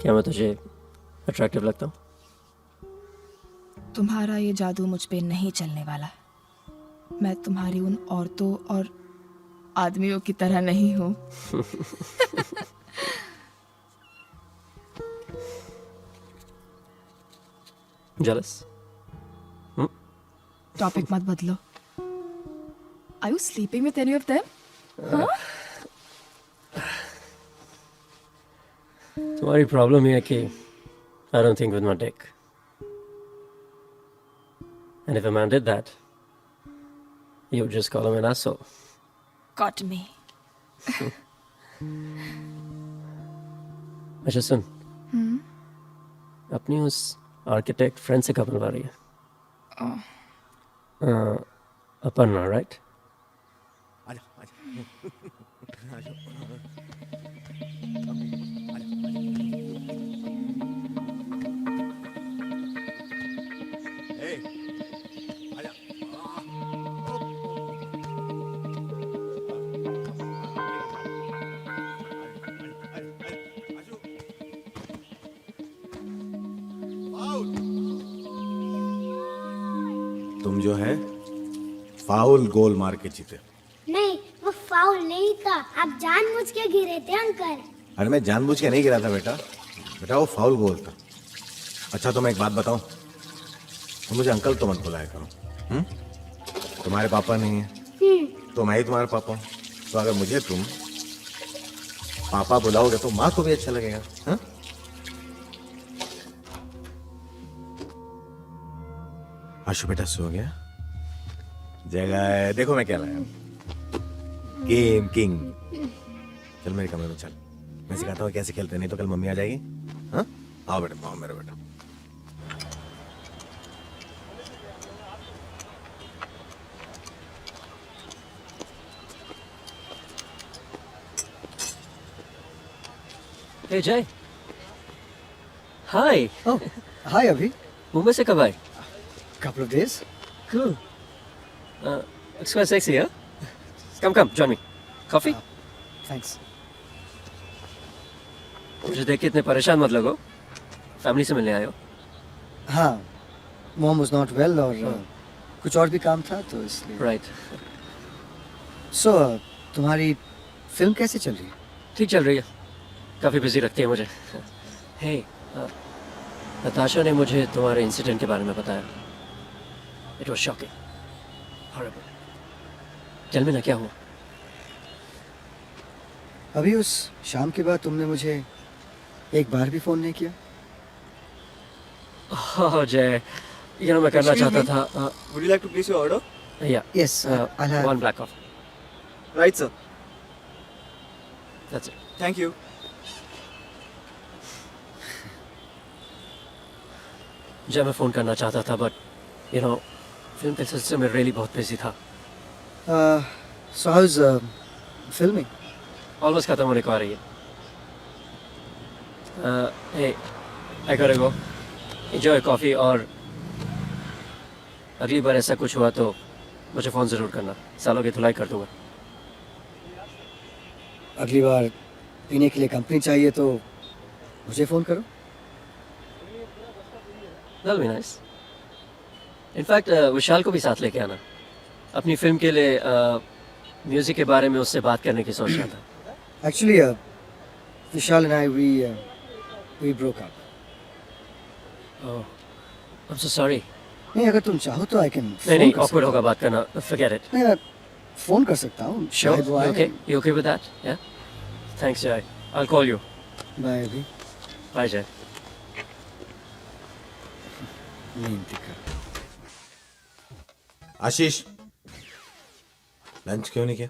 क्या मैं तुझे अट्रैक्टिव लगता हूँ? तुम्हारा ये जादू मुझ पे नहीं चलने वाला। मैं तुम्हारी उन औरतों और आदमियों की तरह नहीं हूँ। Jealous? टॉपिक मत बदलो। Are you sleeping with any of them? हाँ? तुम्हारी प्रॉब्लम ये है कि I don't think with my dick. And if a man did that, you would just call him an asshole. Got me. अच्छा सुन, अपनी उस आर्किटेक्ट फ्रेंड से कब मिलवा रही है? अपर्णा, राइट? तुम जो है फाउल गोल मार के जीते। नहीं, वो फाउल नहीं था, आप जानबूझ के गिरे थे अंकल। अरे मैं जानबूझ के नहीं गिरा था बेटा, बेटा वो फाउल गोल था। अच्छा तो मैं एक बात बताऊं, तुम मुझे अंकल तो मत बुलाया करो। तुम्हारे पापा नहीं है तो मैं ही तुम्हारा पापा हूँ, तो अगर मुझे तुम पापा बुलाओगे तो माँ को भी अच्छा लगेगा। हाँ? आशु बेटा सो गया? जगह देखो मैं क्या लाया, गेम किंग। चल मेरे कमरे में चल, मैं सिखाता हूँ कैसे खेलते, नहीं तो कल मम्मी आ जाएगी। हाँ आओ बेटा, आओ मेरा बेटा। Hey Jay. Hi. Oh, hi Abhi. Mumbai से कब आए? Couple of days. Cool. Looks quite sexy, huh? Come, join me. Coffee? Thanks. मुझे देख के इतने परेशान मत लगो, फैमिली से मिलने आए हो। हाँ, Mom was not well और कुछ और भी काम था तो इसलिए। Right. So, तुम्हारी फिल्म कैसे चल रही है? ठीक चल रही है, काफी बिजी रखती है मुझे। Hey, नताशा ने मुझे तुम्हारे इंसिडेंट के बारे में बताया। It was shocking, horrible. Tell me ना क्या हुआ? अभी उस शाम के बाद तुमने मुझे एक बार भी फोन नहीं किया? Oh जय, मैं करना चाहता था। Would you like to place your order? Yeah. Yes, I'll have one black coffee. Right, sir. That's it. Thank you. जय मैं फोन करना चाहता था बट फिल्म के सिलसिले में रियली बहुत बिजी था। So how's filming? ऑलमोस्ट खत्म होने को आ रही है। Hey, I gotta go. Enjoy coffee और अगली बार ऐसा कुछ हुआ तो मुझे फ़ोन ज़रूर करना, सालों की धुलाई कर दूंगा। अगली बार पीने के लिए कंपनी चाहिए तो मुझे फोन करो। That'll be nice. इनफैक्ट विशाल को भी साथ लेके आना, अपनी फिल्म के लिए म्यूजिक के बारे में उससे बात करने की सोच रहा था। Actually, Vishal and I we broke up. Oh, I'm so sorry. नहीं अगर तुम चाहो तो I can. नहीं awkward होगा बात करना, forget it. नहीं मैं फोन कर सकता हूँ। Sure, you okay with that? Yeah. Thanks Jay. I'll call you. Bye अभी। Bye Jay. आशीष, लंच क्यों नहीं किया?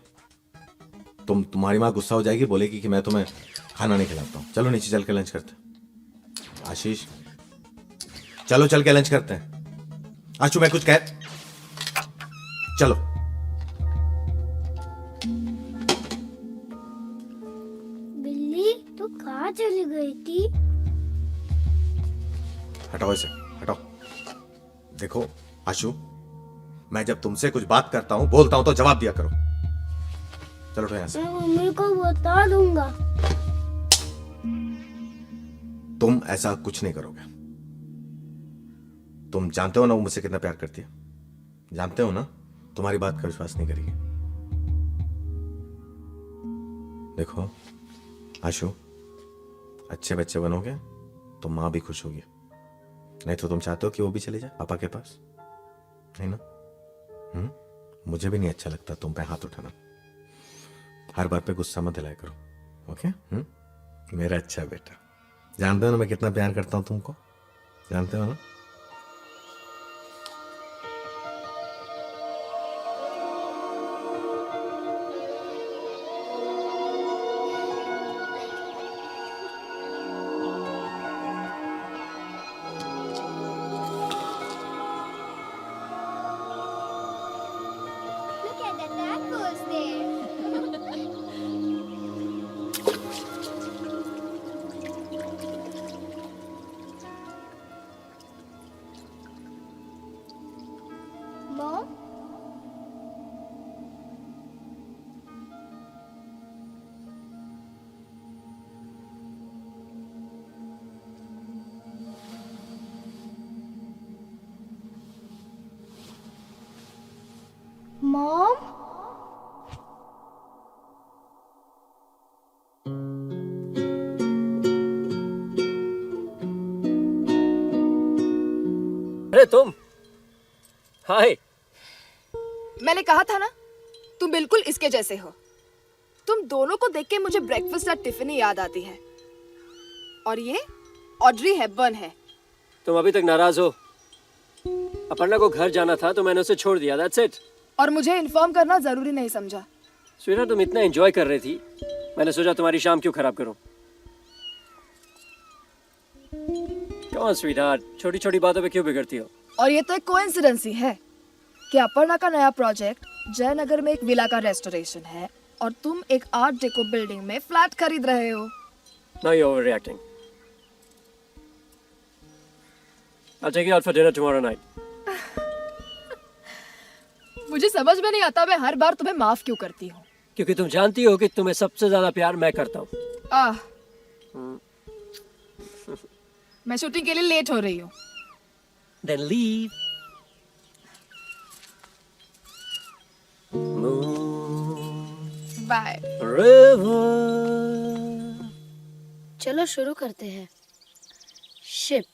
तुम्हारी माँ गुस्सा हो जाएगी, बोलेगी कि मैं तुम्हें खाना नहीं खिलाता हूँ। चलो नीचे चल के लंच करते हैं। आशीष चलो चल के लंच करते हैं। आशु मैं कुछ कह, चलो। बिल्ली तू कहाँ चली गई थी? हटाओ इसे, हटाओ। देखो आशु, मैं जब तुमसे कुछ बात करता हूँ, बोलता हूँ तो जवाब दिया करो। चलो यहाँ से। मैं मम्मी को बता दूंगा। तुम ऐसा कुछ नहीं करोगे। तुम जानते हो ना वो मुझसे कितना प्यार करती है, जानते हो ना तुम्हारी बात का विश्वास नहीं करेगी। देखो आशु, अच्छे बच्चे बनोगे तो माँ भी खुश होगी, नहीं तो तुम चाहते हो कि वो भी चले जाए पापा के पास, नहीं ना? मुझे भी नहीं अच्छा लगता तुम पे हाथ उठाना। हर बात पे गुस्सा मत दिलाया करो, ओके? मेरा अच्छा बेटा, जानते हो ना मैं कितना प्यार करता हूँ तुमको, जानते हो ना? Look at the tacos there. Mom अरे तुम, हाय। मैंने कहा था ना, तुम बिल्कुल इसके जैसे हो। तुम दोनों को देख के मुझे ब्रेकफास्ट एट टिफिनी याद आती है। और ये ऑड्री हेपबर्न है। तुम अभी तक नाराज हो? अपर्णा को घर जाना था तो मैंने उसे छोड़ दिया, दैट्स इट। और मुझे इन्फॉर्म करना जरूरी नहीं समझा। स्वीटा, तुम इतना एंजॉय कर रही थी, मैंने सोचा तुम्हारी शाम क्यों खराब करूं। कौन स्वीटहार्ट, छोटी छोटी बातों पे क्यों बिगड़ती हो? और ये तो एक कोइंसिडेंस ही है कि अपर्णा का नया प्रोजेक्ट जयनगर में एक विला का रेस्टोरेशन है और तुम एक आर्ट डेको बिल्डिंग में फ्लैट खरीद रहे हो। Now you're overreacting. I'll take you out for dinner tomorrow night. मुझे समझ में नहीं आता मैं हर बार तुम्हें माफ क्यों करती हूँ। क्योंकि तुम जानती हो कि तुम्हें सबसे ज्यादा प्यार मैं करता हूँ। आह, मैं शूटिंग के लिए लेट हो रही हूँ। Then leave. बाय। चलो शुरू करते हैं। शिप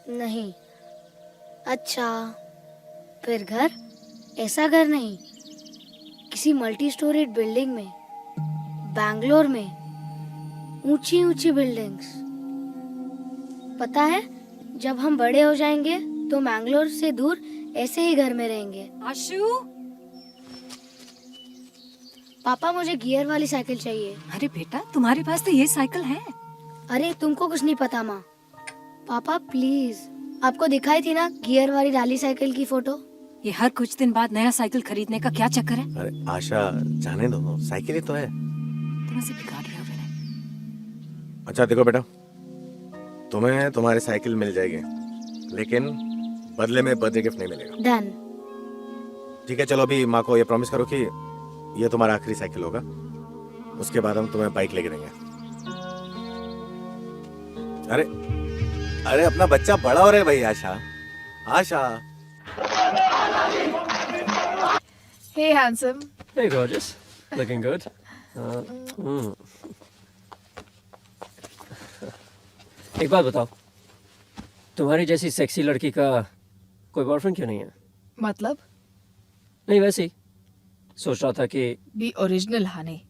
नहीं, अच्छा फिर घर? ऐसा घर नहीं, किसी मल्टी स्टोरीड बिल्डिंग में, बैंगलोर में, ऊंची ऊंची बिल्डिंग्स। पता है, जब हम बड़े हो जाएंगे तो मैंगलोर से दूर ऐसे ही घर में रहेंगे। आशु, पापा मुझे गियर वाली साइकिल चाहिए। अरे बेटा, तुम्हारे पास तो ये साइकिल है। अरे तुमको कुछ नहीं पता माँ। पापा प्लीज, आपको दिखाई थी ना गियर वाली डाली साइकिल की फोटो? ये हर कुछ दिन बाद नया साइकिल खरीदने का क्या चक्कर है? अरे आशा, जाने दो, साइकिल ही तो है। तुम इसे बिगाड़ रहे हो विनय। अच्छा देखो बेटा, तुम्हें तुम्हारी साइकिल मिल जाएगी, लेकिन बदले में बर्थडे गिफ्ट नहीं मिलेगा। डन। ठीक है, चलो अभी माँ को ये प्रॉमिस करो कि ये तुम्हारा आखिरी साइकिल होगा, उसके बाद हम तुम्हें बाइक लेके देंगे। अरे अरे अपना बच्चा बड़ा हो रहा है भाई। आशा, आशा। Hey handsome. Hey gorgeous, looking good. एक बात बताओ, तुम्हारी जैसी सेक्सी लड़की का कोई बॉयफ्रेंड क्यों नहीं है? मतलब? नहीं वैसे ही सोच रहा था कि बी ओरिजिनल हनी।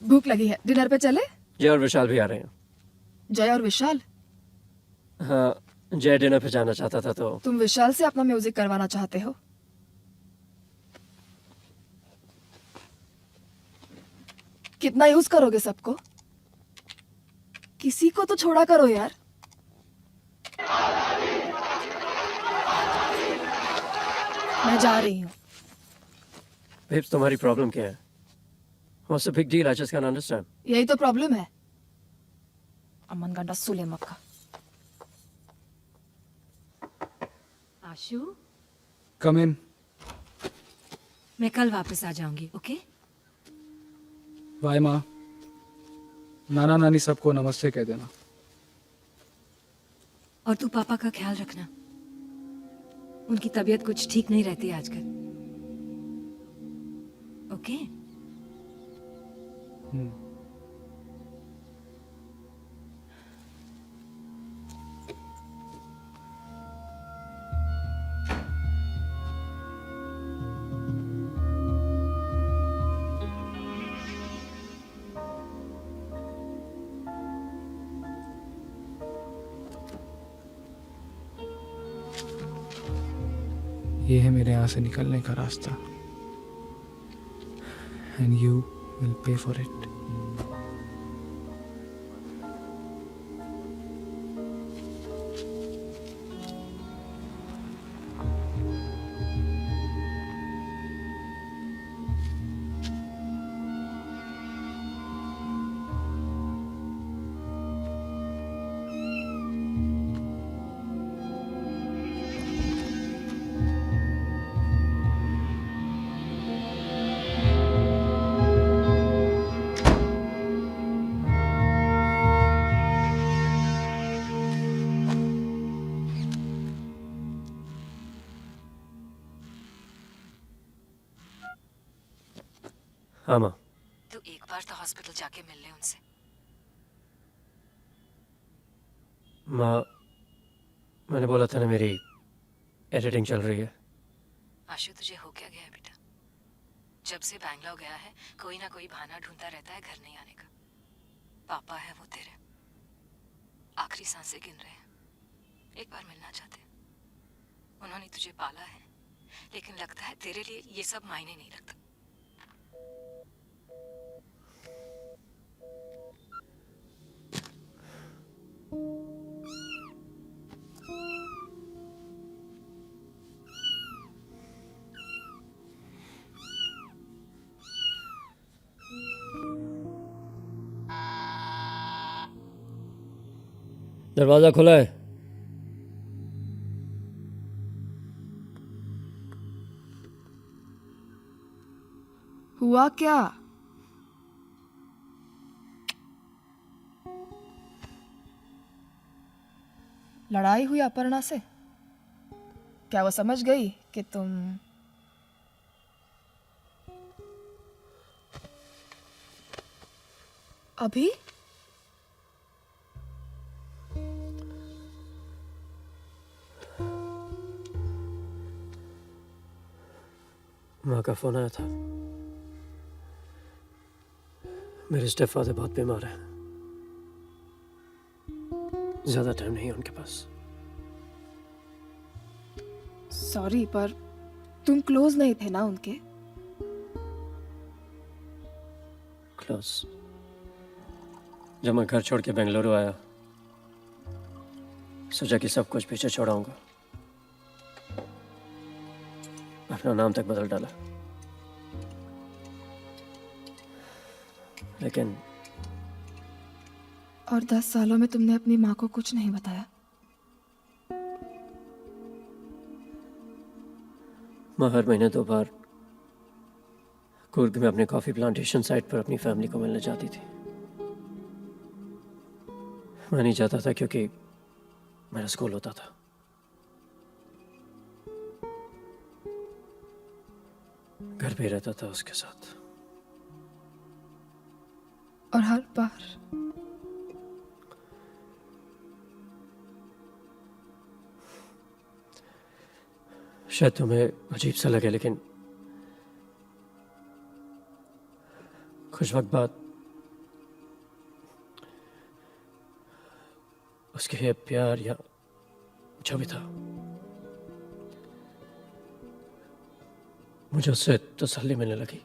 भूख लगी है, डिनर पे चले? जय और विशाल भी आ रहे हैं। जय और विशाल? हाँ, जय डिनर पे जाना चाहता था तो। तुम विशाल से अपना म्यूजिक करवाना चाहते हो? कितना यूज करोगे सबको? किसी को तो छोड़ा करो यार। मैं जा रही हूँ। बेब्स, तुम्हारी प्रॉब्लम क्या है? What's the big deal? I just can't understand. यही तो प्रॉब्लम है। अमन गंडा सुले मक्का। आशु, कम इन। मैं कल वापस आ जाऊंगी, ओके? बाय माँ। नाना नानी सबको नमस्ते कह देना। और तू पापा का ख्याल रखना, उनकी तबीयत कुछ ठीक नहीं रहती आजकल, ओके? ये है मेरे यहाँ से निकलने का रास्ता, and you will pay for it. हाँ माँ। तो एक बार तो हॉस्पिटल जाके मिल ले उनसे। माँ, मैंने बोला था ना मेरी एडिटिंग चल रही है। आशु तुझे हो क्या गया है बेटा? जब से बैंगलोर गया है कोई ना कोई बहाना ढूंढता रहता है घर नहीं आने का। पापा है वो तेरे, आखिरी सांसें गिन रहे हैं, एक बार मिलना चाहते। उन्होंने तुझे पाला है, लेकिन लगता है तेरे लिए ये सब मायने नहीं रखता। दरवाजा खुला है। हुआ क्या? लड़ाई हुई अपर्णा से? क्या वो समझ गई कि तुम अभी? माँ का फोन आया था। मेरे स्टेपफादर बहुत बीमार है, ज्यादा टाइम नहीं है उनके पास। सॉरी, पर तुम क्लोज नहीं थे ना उनके? क्लोज? जब मैं घर छोड़ के बेंगलुरु आया, सोचा कि सब कुछ पीछे छोड़ाऊंगा। अपना नाम तक बदल डाला, लेकिन और 10 सालों में तुमने अपनी माँ को कुछ नहीं बताया? माँ हर महीने 2 बार कुर्ग में अपने कॉफी प्लांटेशन साइट पर अपनी फैमिली को मिलने जाती थी। मैं नहीं जाता था क्योंकि मेरा स्कूल होता था। घर पे रहता था उसके साथ। और हर बार शायद तुम्हें अजीब सा लगे, लेकिन कुछ वक्त बाद उसके प्यार या जो भी था, मुझे उससे तसल्ली मिलने लगी।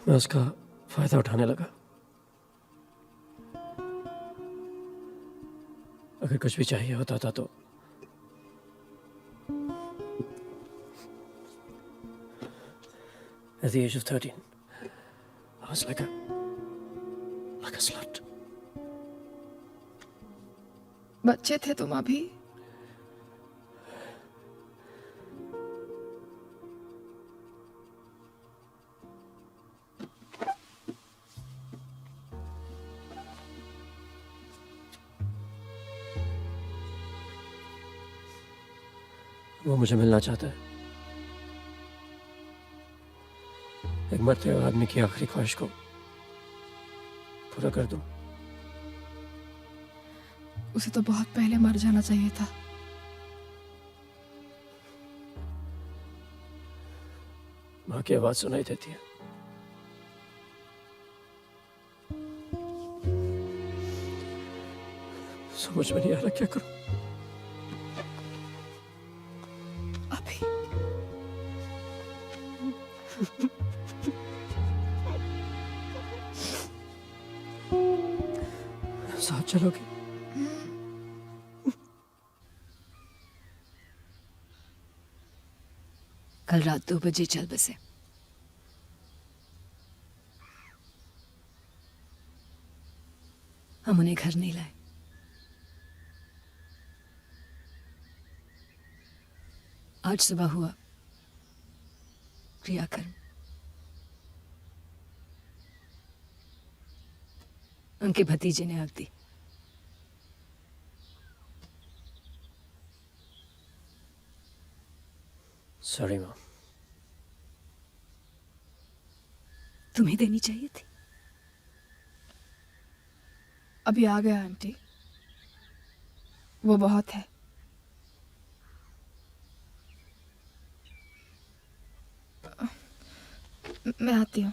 मैं उसका फायदा उठाने लगा। अगर कुछ भी चाहिए होता था तो at the age of 13, I was like a slut. बच्चे थे तुम अभी? वो मुझे मिलना चाहता है। एक मरते हुए आदमी की आखिरी ख्वाहिश को पूरा कर दूं। उसे तो बहुत पहले मर जाना चाहिए था। माँ की आवाज सुनाई देती है। समझ में नहीं आ रहा क्या करूं। साथ चलोगे? कल रात 2 बजे चल बसे। हम उन्हें घर नहीं लाए। आज सुबह हुआ क्रियाकर्म। उनके भतीजे ने आग दी। सॉरी माँ। तुम्हें देनी चाहिए थी। अभी आ गया आंटी, वो बहुत है। मैं आती हूँ।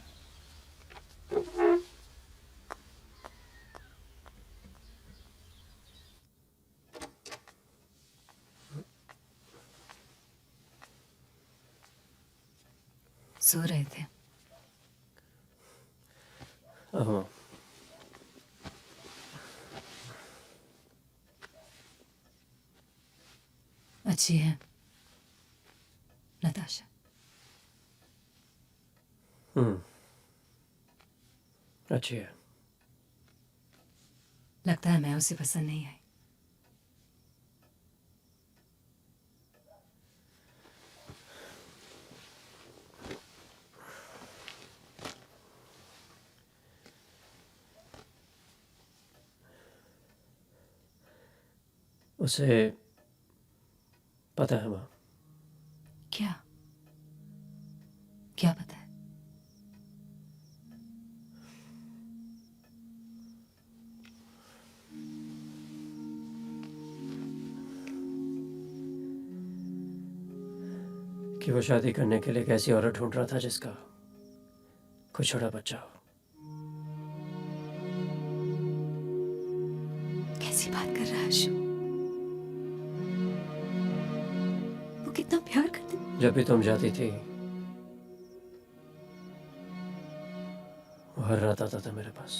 सो रहे थे? हाँ। अच्छी है नताशा। अच्छी है। लगता है मैं उसे पसंद नहीं आई। उसे पता है माँ। क्या क्या पता है? कि वो शादी करने के लिए एक ऐसी औरत ढूंढ रहा था जिसका कुछ छोटा बच्चा हो। कैसी बात कर रहा है अशु? वो कितना प्यार करती। जब भी तुम जाती थी वो हर रात आता था मेरे पास।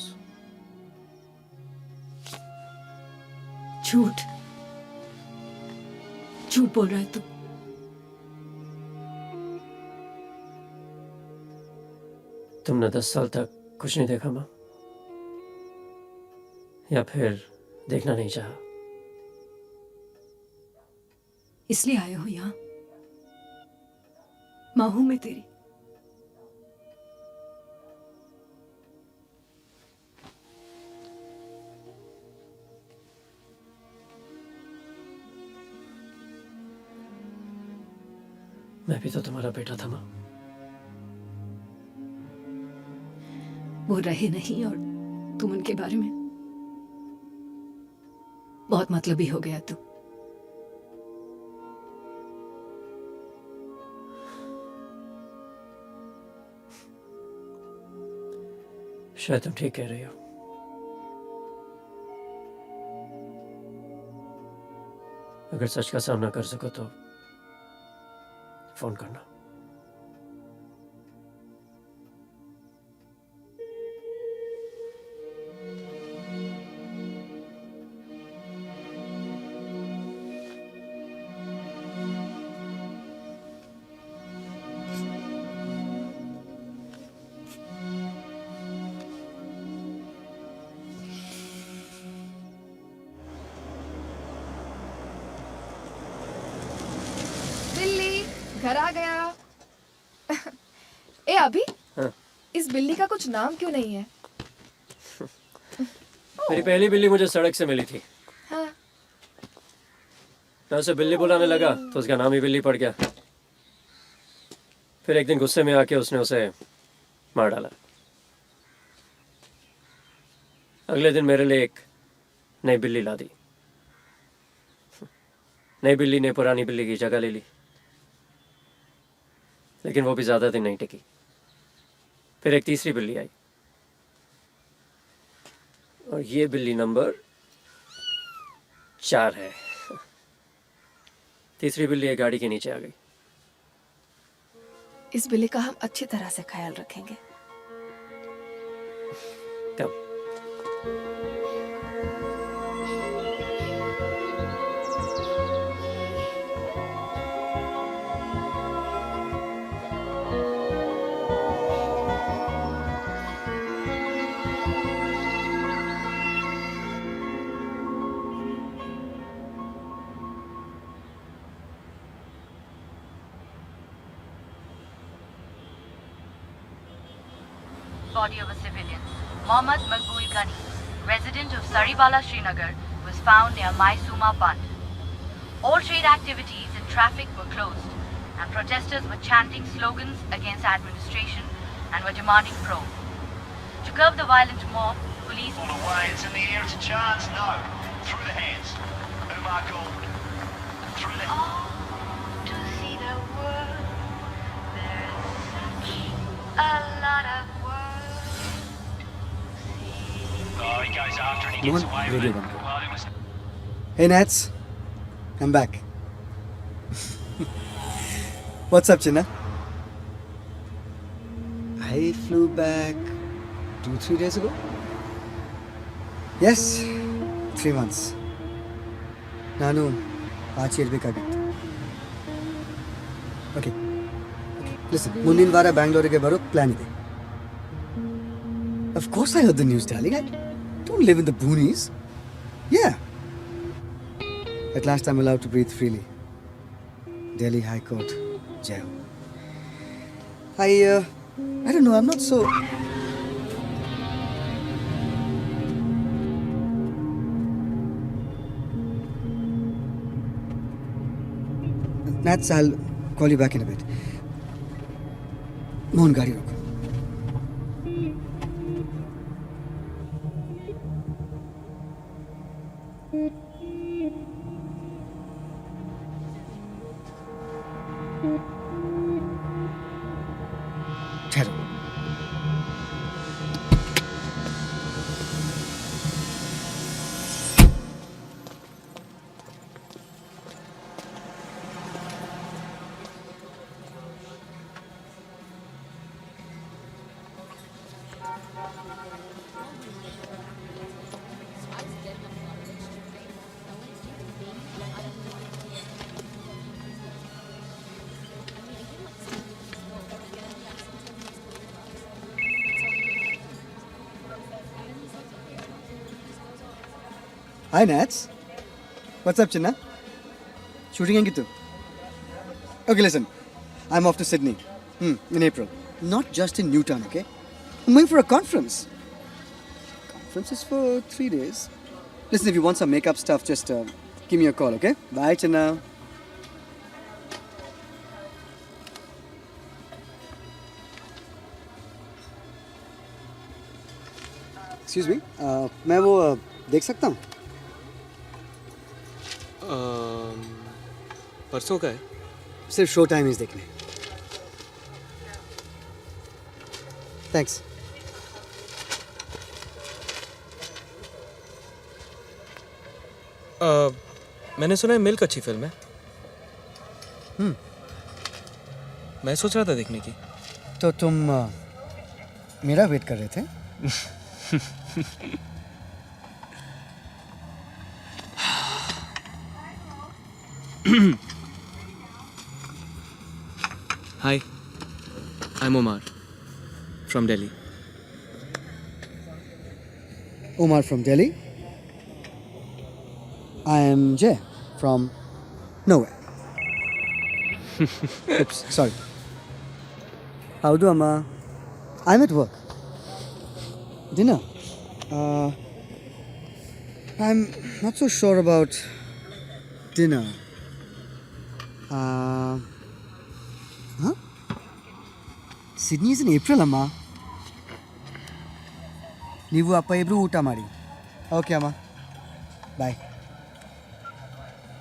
झूठ झूठ बोल रहा है तू। तुमने 10 साल तक कुछ नहीं देखा माँ, या फिर देखना नहीं चाहा? इसलिए आए हो यहाँ? माँ हूं मैं तेरी। मैं भी तो तुम्हारा बेटा था माँ। वो रहे नहीं और तुम उनके बारे में बहुत मतलबी हो गया तू। शायद तुम ठीक कह रही हो। अगर सच का सामना कर सको तो फोन करना। घर आ गया। ए अभी हाँ। इस बिल्ली का कुछ नाम क्यों नहीं है? मेरी पहली बिल्ली मुझे सड़क से मिली थी। हाँ। मैं उसे बिल्ली बुलाने लगा तो उसका नाम ही बिल्ली पड़ गया। फिर एक दिन गुस्से में आके उसने उसे मार डाला। अगले दिन मेरे लिए एक नई बिल्ली ला दी। नई बिल्ली ने पुरानी बिल्ली की जगह ले ली, लेकिन वो भी ज्यादा दिन नहीं टिकी। फिर एक तीसरी बिल्ली आई और ये बिल्ली नंबर 4 है। तीसरी बिल्ली एक गाड़ी के नीचे आ गई। इस बिल्ली का हम अच्छी तरह से ख्याल रखेंगे। कब? Body of a civilian, Mohammad Maqbool Ghani, resident of Saribala, Srinagar, was found near Maisuma Band. All trade activities and traffic were closed, and protesters were chanting slogans against administration and were demanding probe. To curb the violent mob, police... On the way, it's in the air, it's a chance, no. Through the hands. Umar Gold. Through the... To see the world, there's such a lot of world. Oh, he goes after and he gets away with it. Well, it was... Hey Nats, I'm back. What's up, Chinna? I flew back 2-3 days ago. Yes, 3 months. Nanu, ಆಚೆ ಇರಬೇಕಾಗಿತ್ತು. ಓಕೆ ಲಿಸನ್, ಮುಂದಿನ ವಾರ ಬ್ಯಾಂಗ್ಳೂರಿಗೆ ಬರೋ ಪ್ಲಾನ್ ಇದೆ. Of course I heard the news, darling. I don't live in the boonies. Yeah. At last I'm allowed to breathe freely. Delhi High Court, jail. I don't know, I'm not so... Nats, I'll call you back in a bit. Mohan, gaadi roko. ठहरो. Hi Nats. What's up, Chinna? Shooting in Gitu? Okay, listen. I'm off to Sydney in April. Not just in Newtown, okay? I'm going for a conference. Conference is for 3 days. Listen, if you want some makeup stuff, just give me a call, okay? Bye, Chinna. Excuse me, मैं वो देख सकता हूँ? परसों का है? सिर्फ शो टाइमिंग्स देखने. थैंक्स. मैंने सुना है मिल्क अच्छी फिल्म है. मैं सोच रहा था देखने की. तो तुम मेरा वेट कर रहे थे? Hi, I'm Omar from Delhi. Omar from Delhi. I am Jay from nowhere. Oops, sorry. How do Amma? I'm at work. Dinner. I'm not so sure about dinner. Huh? Sydney is in April, Amma. Nivu appa ibru uta mari. Okay, Amma. Bye.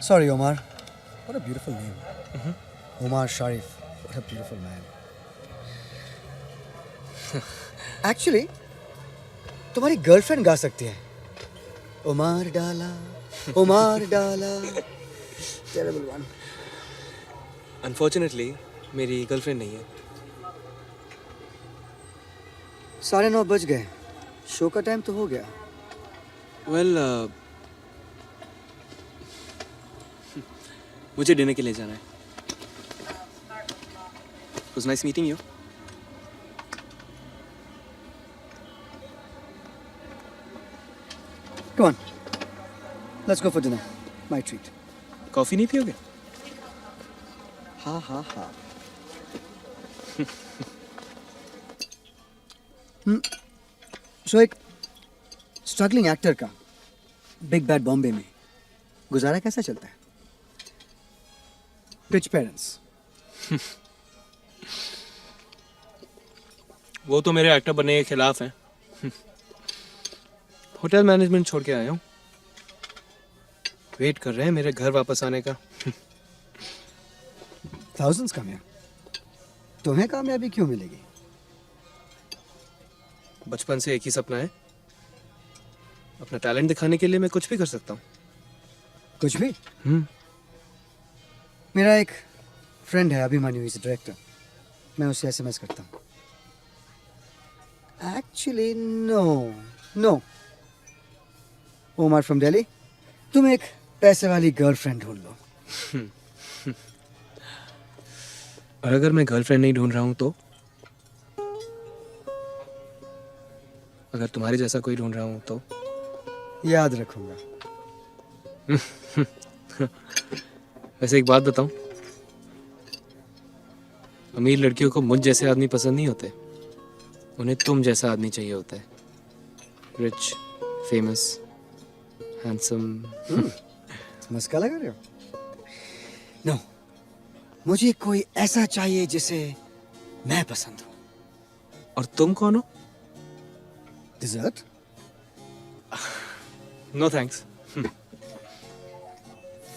Sorry, Omar. What a beautiful name. Omar Sharif. What a beautiful man. Actually, तुम्हारी गर्लफ्रेंड गा सकती है. Omar Dala, Omar Dala. Terrible one. Unfortunately मेरी गर्लफ्रेंड नहीं है. 9:30 बज गए. शो का टाइम तो हो गया. वेल मुझे डिनर के लिए जाना है. Was nice meeting you. Come on. Let's go for dinner. My treat. Coffee नहीं पियोगे? Ha ha ha. So एक स्ट्रगलिंग एक्टर का बिग बैड बॉम्बे में गुजारा कैसा चलता है? Rich parents. वो तो मेरे एक्टर बनने के खिलाफ हैं। होटल मैनेजमेंट छोड़ के आया हूँ, वेट कर रहे हैं मेरे घर वापस आने का। थाउजेंड्स कामयाब, तुम्हें कामयाबी क्यों मिलेगी? बचपन से एक ही सपना है, अपना टैलेंट दिखाने के लिए मैं कुछ भी कर सकता हूँ। कुछ भी? मेरा एक फ्रेंड है अभिमन्यु, इज डायरेक्टर, मैं उसे एसएमएस करता हूँ। Actually no Omar from Delhi, तुम एक पैसे वाली गर्लफ्रेंड ढूंढ लो। और अगर मैं गर्लफ्रेंड नहीं ढूंढ रहा हूँ तो? अगर तुम्हारे जैसा कोई ढूंढ रहा हूँ तो? याद रखूंगा। वैसे एक बात बताऊं, अमीर लड़कियों को मुझ जैसे आदमी पसंद नहीं होते, उन्हें तुम जैसा आदमी चाहिए होता है। Rich, famous, handsome. मस्का लगा रहे हो? नो, मुझे कोई ऐसा चाहिए जिसे मैं पसंद हूं। और तुम कौन हो? Dessert? No thanks.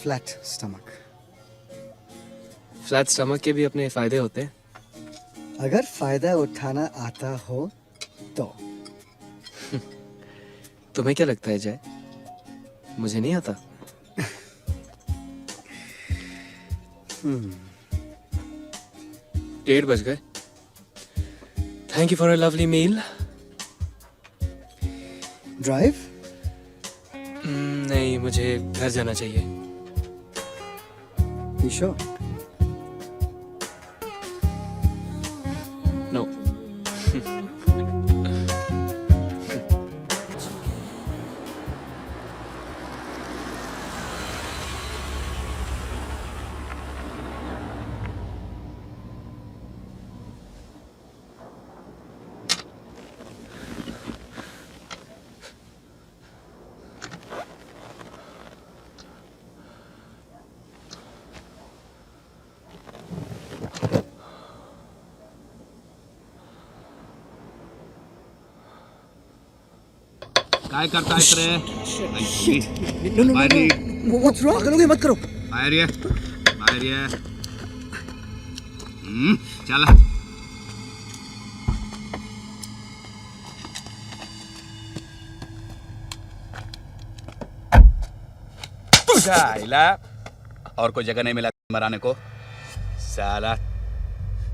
Flat stomach. Flat stomach के भी अपने फायदे होते हैं। अगर फायदा उठाना आता हो तो। तुम्हें क्या लगता है जय, मुझे नहीं आता? 8 बज गए। Thank you for a lovely meal. Drive? नहीं, मुझे घर जाना चाहिए। You sure? No. काय करता है रे? What's wrong? पागलोगे मत करो। बाहर ये चला। और कोई जगह नहीं मिला मराने को साला।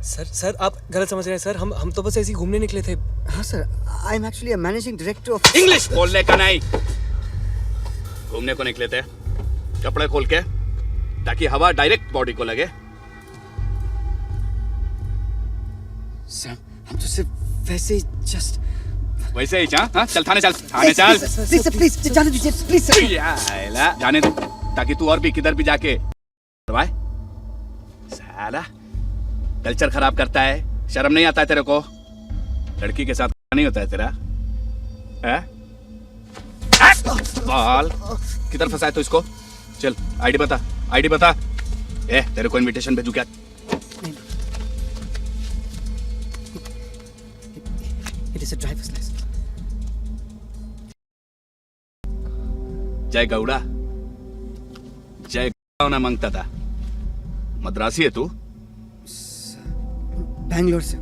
सर आप गलत समझ रहे हैं सर, हम तो बस ऐसे ही घूमने निकले थे। हाँ sir, I am actually a managing director of. English बोलने का नहीं, घूमने को निकले थे, कपड़े खोल के ताकि हवा डायरेक्ट बॉडी को लगे। सर हम तो सिर्फ वैसे ही जस्ट वैसे ही हाँ? चल थाने चल, थाने चल। प्लीज जाने दीजिए प्लीज सर। जाने दो ताकि तू और भी किधर भी जाके करवाए। साला कल्चर खराब करता है, शर्म नहीं आता है तेरे को? लड़की के साथ नहीं होता है तेरा? बाल किधर फंसा है तो इसको? चल आईडी बता, आईडी बता। तेरे को इनविटेशन भेजू क्या? It is a driver's license. जय गौड़ा, जय गौड़ा होना मांगता था। मद्रासी है तू? बैंगलोर से।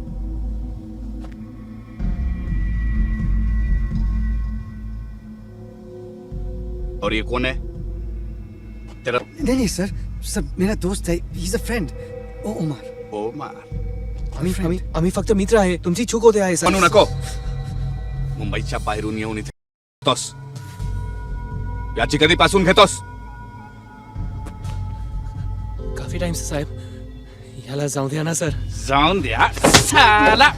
और ये कौन है तेरा? नहीं सर, मेरा दोस्त है, he is a friend. Omar. आम्ही फक्त मित्र आहे, तुमची चूक होते आहे सर। म्हणू नको, मुंबईच्या बाहेरून येऊन इथे येतोस, याची कधीपासून घेतोस? काफी टाइम से साहेब, याला जाऊ द्या ना सर। जाऊन द्या साला।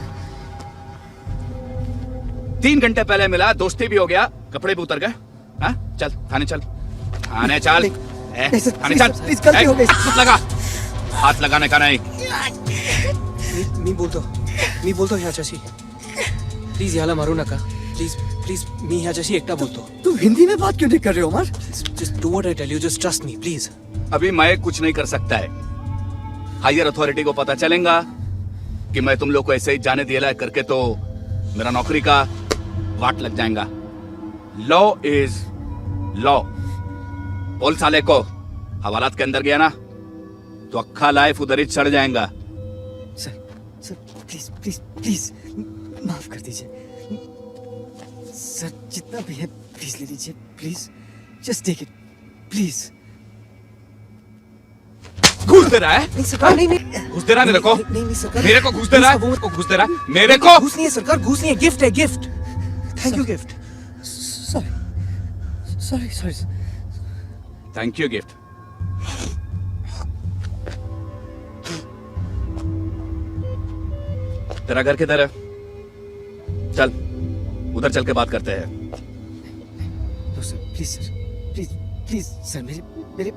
3 घंटे पहले मिला, दोस्ती भी हो गया, कपड़े भी उतर गए। हाँ चल थाने चल, थाने चल, थाने चल। गलती हो गई। हाथ लगा, हात लगाने का नाही। मी बोलतो ह्याच्याशी, प्लीज याला मारू नका, प्लीज प्लीज, मी ह्याच्याशी एकटा बोलतो। तुम हिंदी में बात क्यों नहीं कर रहे हो Umar? Just do what I tell you, just trust me please. अभी मैं कुछ नहीं कर सकता है, हायर अथॉरिटी को पता चलेगा कि मैं तुम लोग को ऐसे ही जाने दिया करके तो मेरा नौकरी का वाट लग जाएगा। Law is law. बोल साले को, हवालात के अंदर गया ना तो अक्खा लाइफ उधर ही चढ़ जाएगा। Sir sir please please please माफ कर दीजिए सर, जितना भी है प्लीज ले लीजिए, please just take it please. घूस दे रहा है? नहीं सरकार, नहीं घूस दे रहा है मेरे को? नहीं सरकार, मेरे को घूस दे रहा है? वो घूस दे रहा है मेरे को? घूस नहीं है सरकार, घूस नहीं है, गिफ्ट है, gift. Thank you gift. Sorry sorry sorry. Thank you gift. तेरा घर किधर है? चल उधर चल के बात करते हैं। No sir please sir, please please sir, मेरे मेरे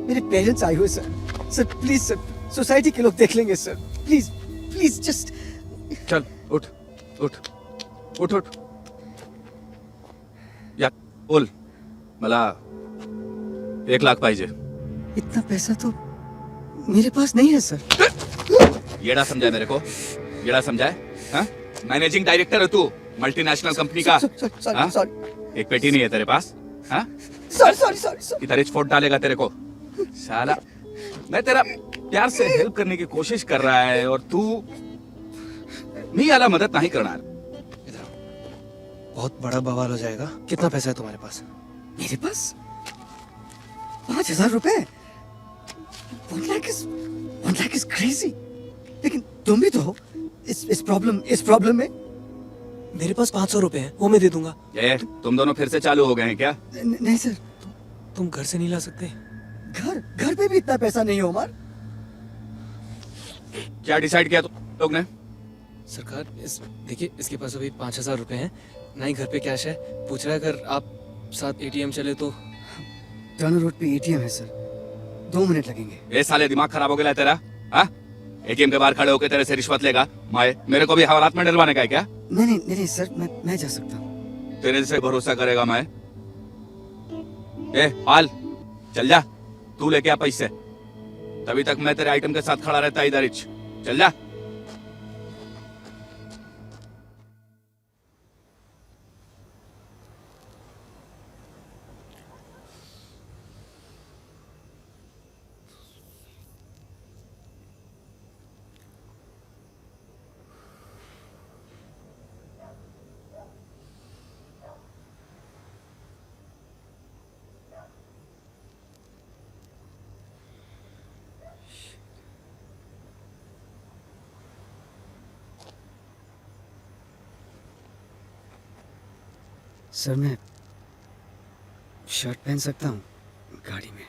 मेरे पेरेंट्स आए हुए sir. Sir please sir, society के लोग देख लेंगे सर, प्लीज प्लीज जस्ट। चल उठ उठ उठ उठ। या बोल मला 1 लाख पाहिजे। इतना पैसा तो मेरे पास नहीं है सर। येड़ा समझाए मेरे को? येड़ा समझाए? हाँ? मैनेजिंग डायरेक्टर है तू मल्टीनेशनल कंपनी का। हाँ? सॉरी, एक पेटी नहीं है तेरे पास? हाँ? Sorry sorry sorry. इधर फोट डालेगा तेरे को साला। मैं तेरा प्यार से हेल्प करने की कोशिश कर रहा है और तू नहीं आला मदद नहीं करना। बहुत बड़ा बवाल हो जाएगा। कितना पैसा है तुम्हारे पास? मेरे पास 5,000 रुपए। 1 लाख इज क्रेजी। लेकिन तुम भी तो हो इस प्रॉब्लम में। मेरे पास 500 रुपए हैं, वो मैं दे दूंगा। ये तुम दोनों फिर से चालू हो गए हैं क्या? नहीं सर। तुम घर से नहीं ला सकते? घर पे भी इतना पैसा नहीं है उमर। क्या डिसाइड किया तुम लोग ने? सरकार देखिए, इसके पास अभी 5,000 रुपए हैं, ना ही घर पे कैश है। पूछ रहा है अगर आप साथ एटीएम चले तो। टर्नर रोड पे एटीएम है सर, 2 मिनट लगेंगे। ये साले दिमाग खराब हो गया है तेरा? हाँ? एटीएम के बाहर खड़े होकर तेरे से रिश्वत लेगा? मेरे को भी हवालात में डलवाने का है क्या? नहीं सर, मैं जा सकता हूँ। तेरे से भरोसा करेगा मैं? ए पाल, चल जा, तू लेके आ पैसे। तभी तक मैं तेरे आइटम के साथ खड़ा रहता इधर ही। चल जा। सर मैं शर्ट पहन सकता हूँ गाड़ी में?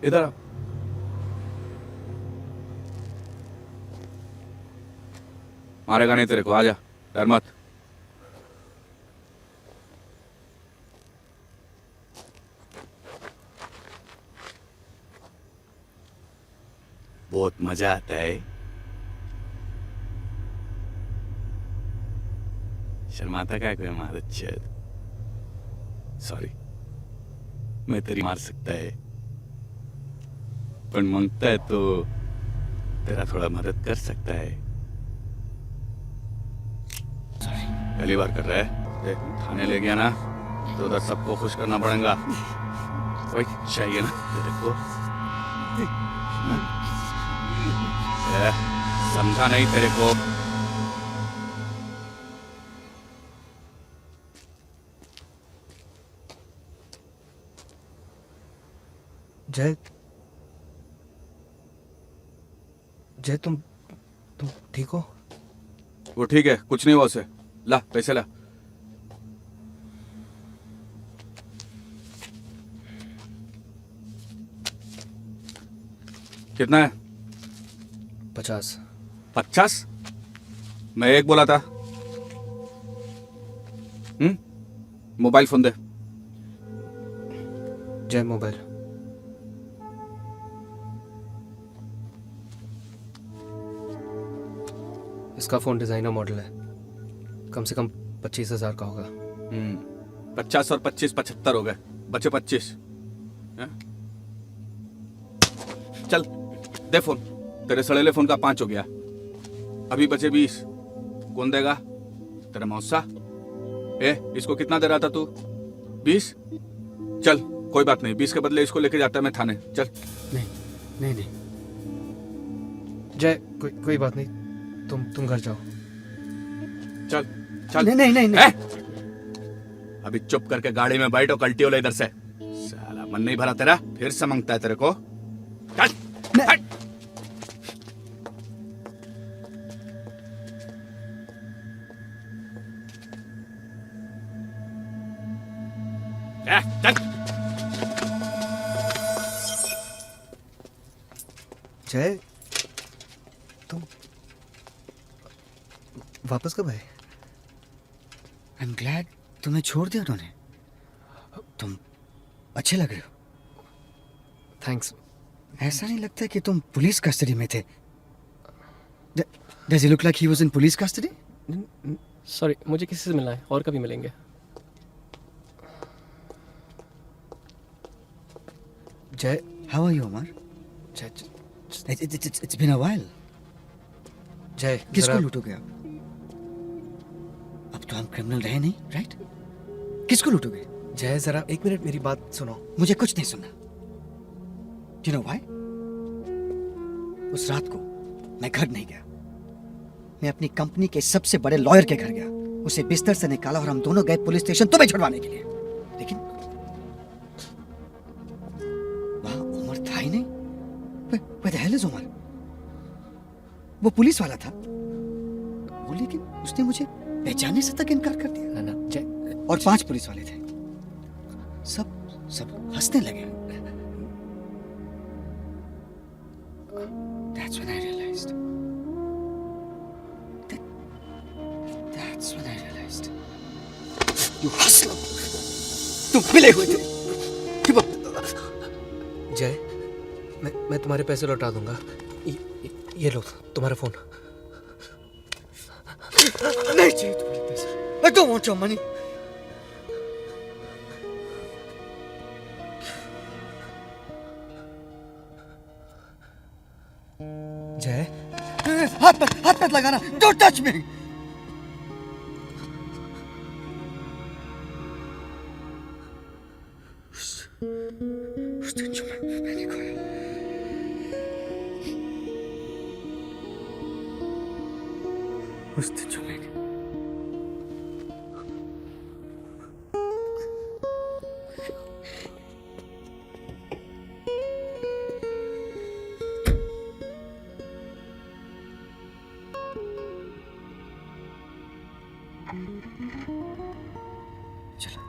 इधर आ। मारेगा नहीं तेरे को, आजा, डर मत। बहुत मजा आता है। शर्माता क्या कोई मार? अच्छा सॉरी, मैं तेरी मार सकता है, पर मांगता है तो तेरा थोड़ा मदद कर सकता है। पहली बार कर रहा है? थाने ले गया ना तो उधर सबको खुश करना पड़ेगा। कोई चाहिए ना तेरे को? समझा नहीं तेरे को? जय तुम ठीक हो? वो ठीक है, कुछ नहीं हुआ उसे। ला पैसे ला। कितना है? 50। 50? मैं 1 बोला था। मोबाइल फोन दे। जय मोबाइल। इसका फोन डिजाइनर मॉडल है, कम से कम 25,000 का होगा। 50 और 25 75 हो गए, बचे 25। चल दे फोन। तेरे सड़ेले फोन का 5 हो गया, अभी बचे 20। कौन देगा? तेरा मौसा। इसको कितना दे रहा था तू? 20? चल कोई बात नहीं, 20 के बदले इसको लेके जाता मैं थाने। चल। नहीं नहीं नहीं जय, कोई बात नहीं, तुम घर जाओ। चल चल। नहीं नहीं नहीं, नहीं। अभी चुप करके गाड़ी में बैठो, कल्टी हो ले इधर से। साला मन नहीं भरा तेरा, फिर से मांगता है तेरे को। चल हट। चल। जय, तुम वापस कब आए? आई एम ग्लैड तुम्हें छोड़ दिया उन्होंने। तुम अच्छे लग रहे हो। थैंक्स। ऐसा नहीं लगता कि तुम पुलिस कस्टडी में थे। Does he look like he was in police custody? Sorry, मुझे किसी से मिलना है, और कभी मिलेंगे। जय, how are you, Omar? जय, It's been a while. जय, किसको लूटोगे आप? अब तो हम क्रिमिनल रहे नहीं, राइट? किसको लूटोगे? जय जरा 1 मिनट मेरी बात सुनो। मुझे कुछ नहीं सुनना। Do you know why? उस रात को मैं घर नहीं गया, मैं अपनी कंपनी के सबसे बड़े लॉयर के घर गया। उसे बिस्तर से निकाला और हम दोनों गए पुलिस स्टेशन तुम्हें छुड़वाने के लिए। लेकिन वहां उमर था ही नहीं। Where the hell is Umar? वो पुलिस वाला था वो, लेकिन उसने मुझे पहचानने से तक इनकार कर दिया। ना जय। और 5 पुलिस वाले थे, सब हंसने लगे। That's when I realized. That's when I realized. You hustler. तुम मिले हुए थे। जय, मैं तुम्हारे पैसे लौटा दूंगा। ये लो तुम्हारा फोन। नहीं चाहिए तुम्हारे पैसे। I don't want your money. जय, हाथ मत लगाना। Don't touch me. उस दिन जो मैंने खोया, उस दिन जो मैंने चलो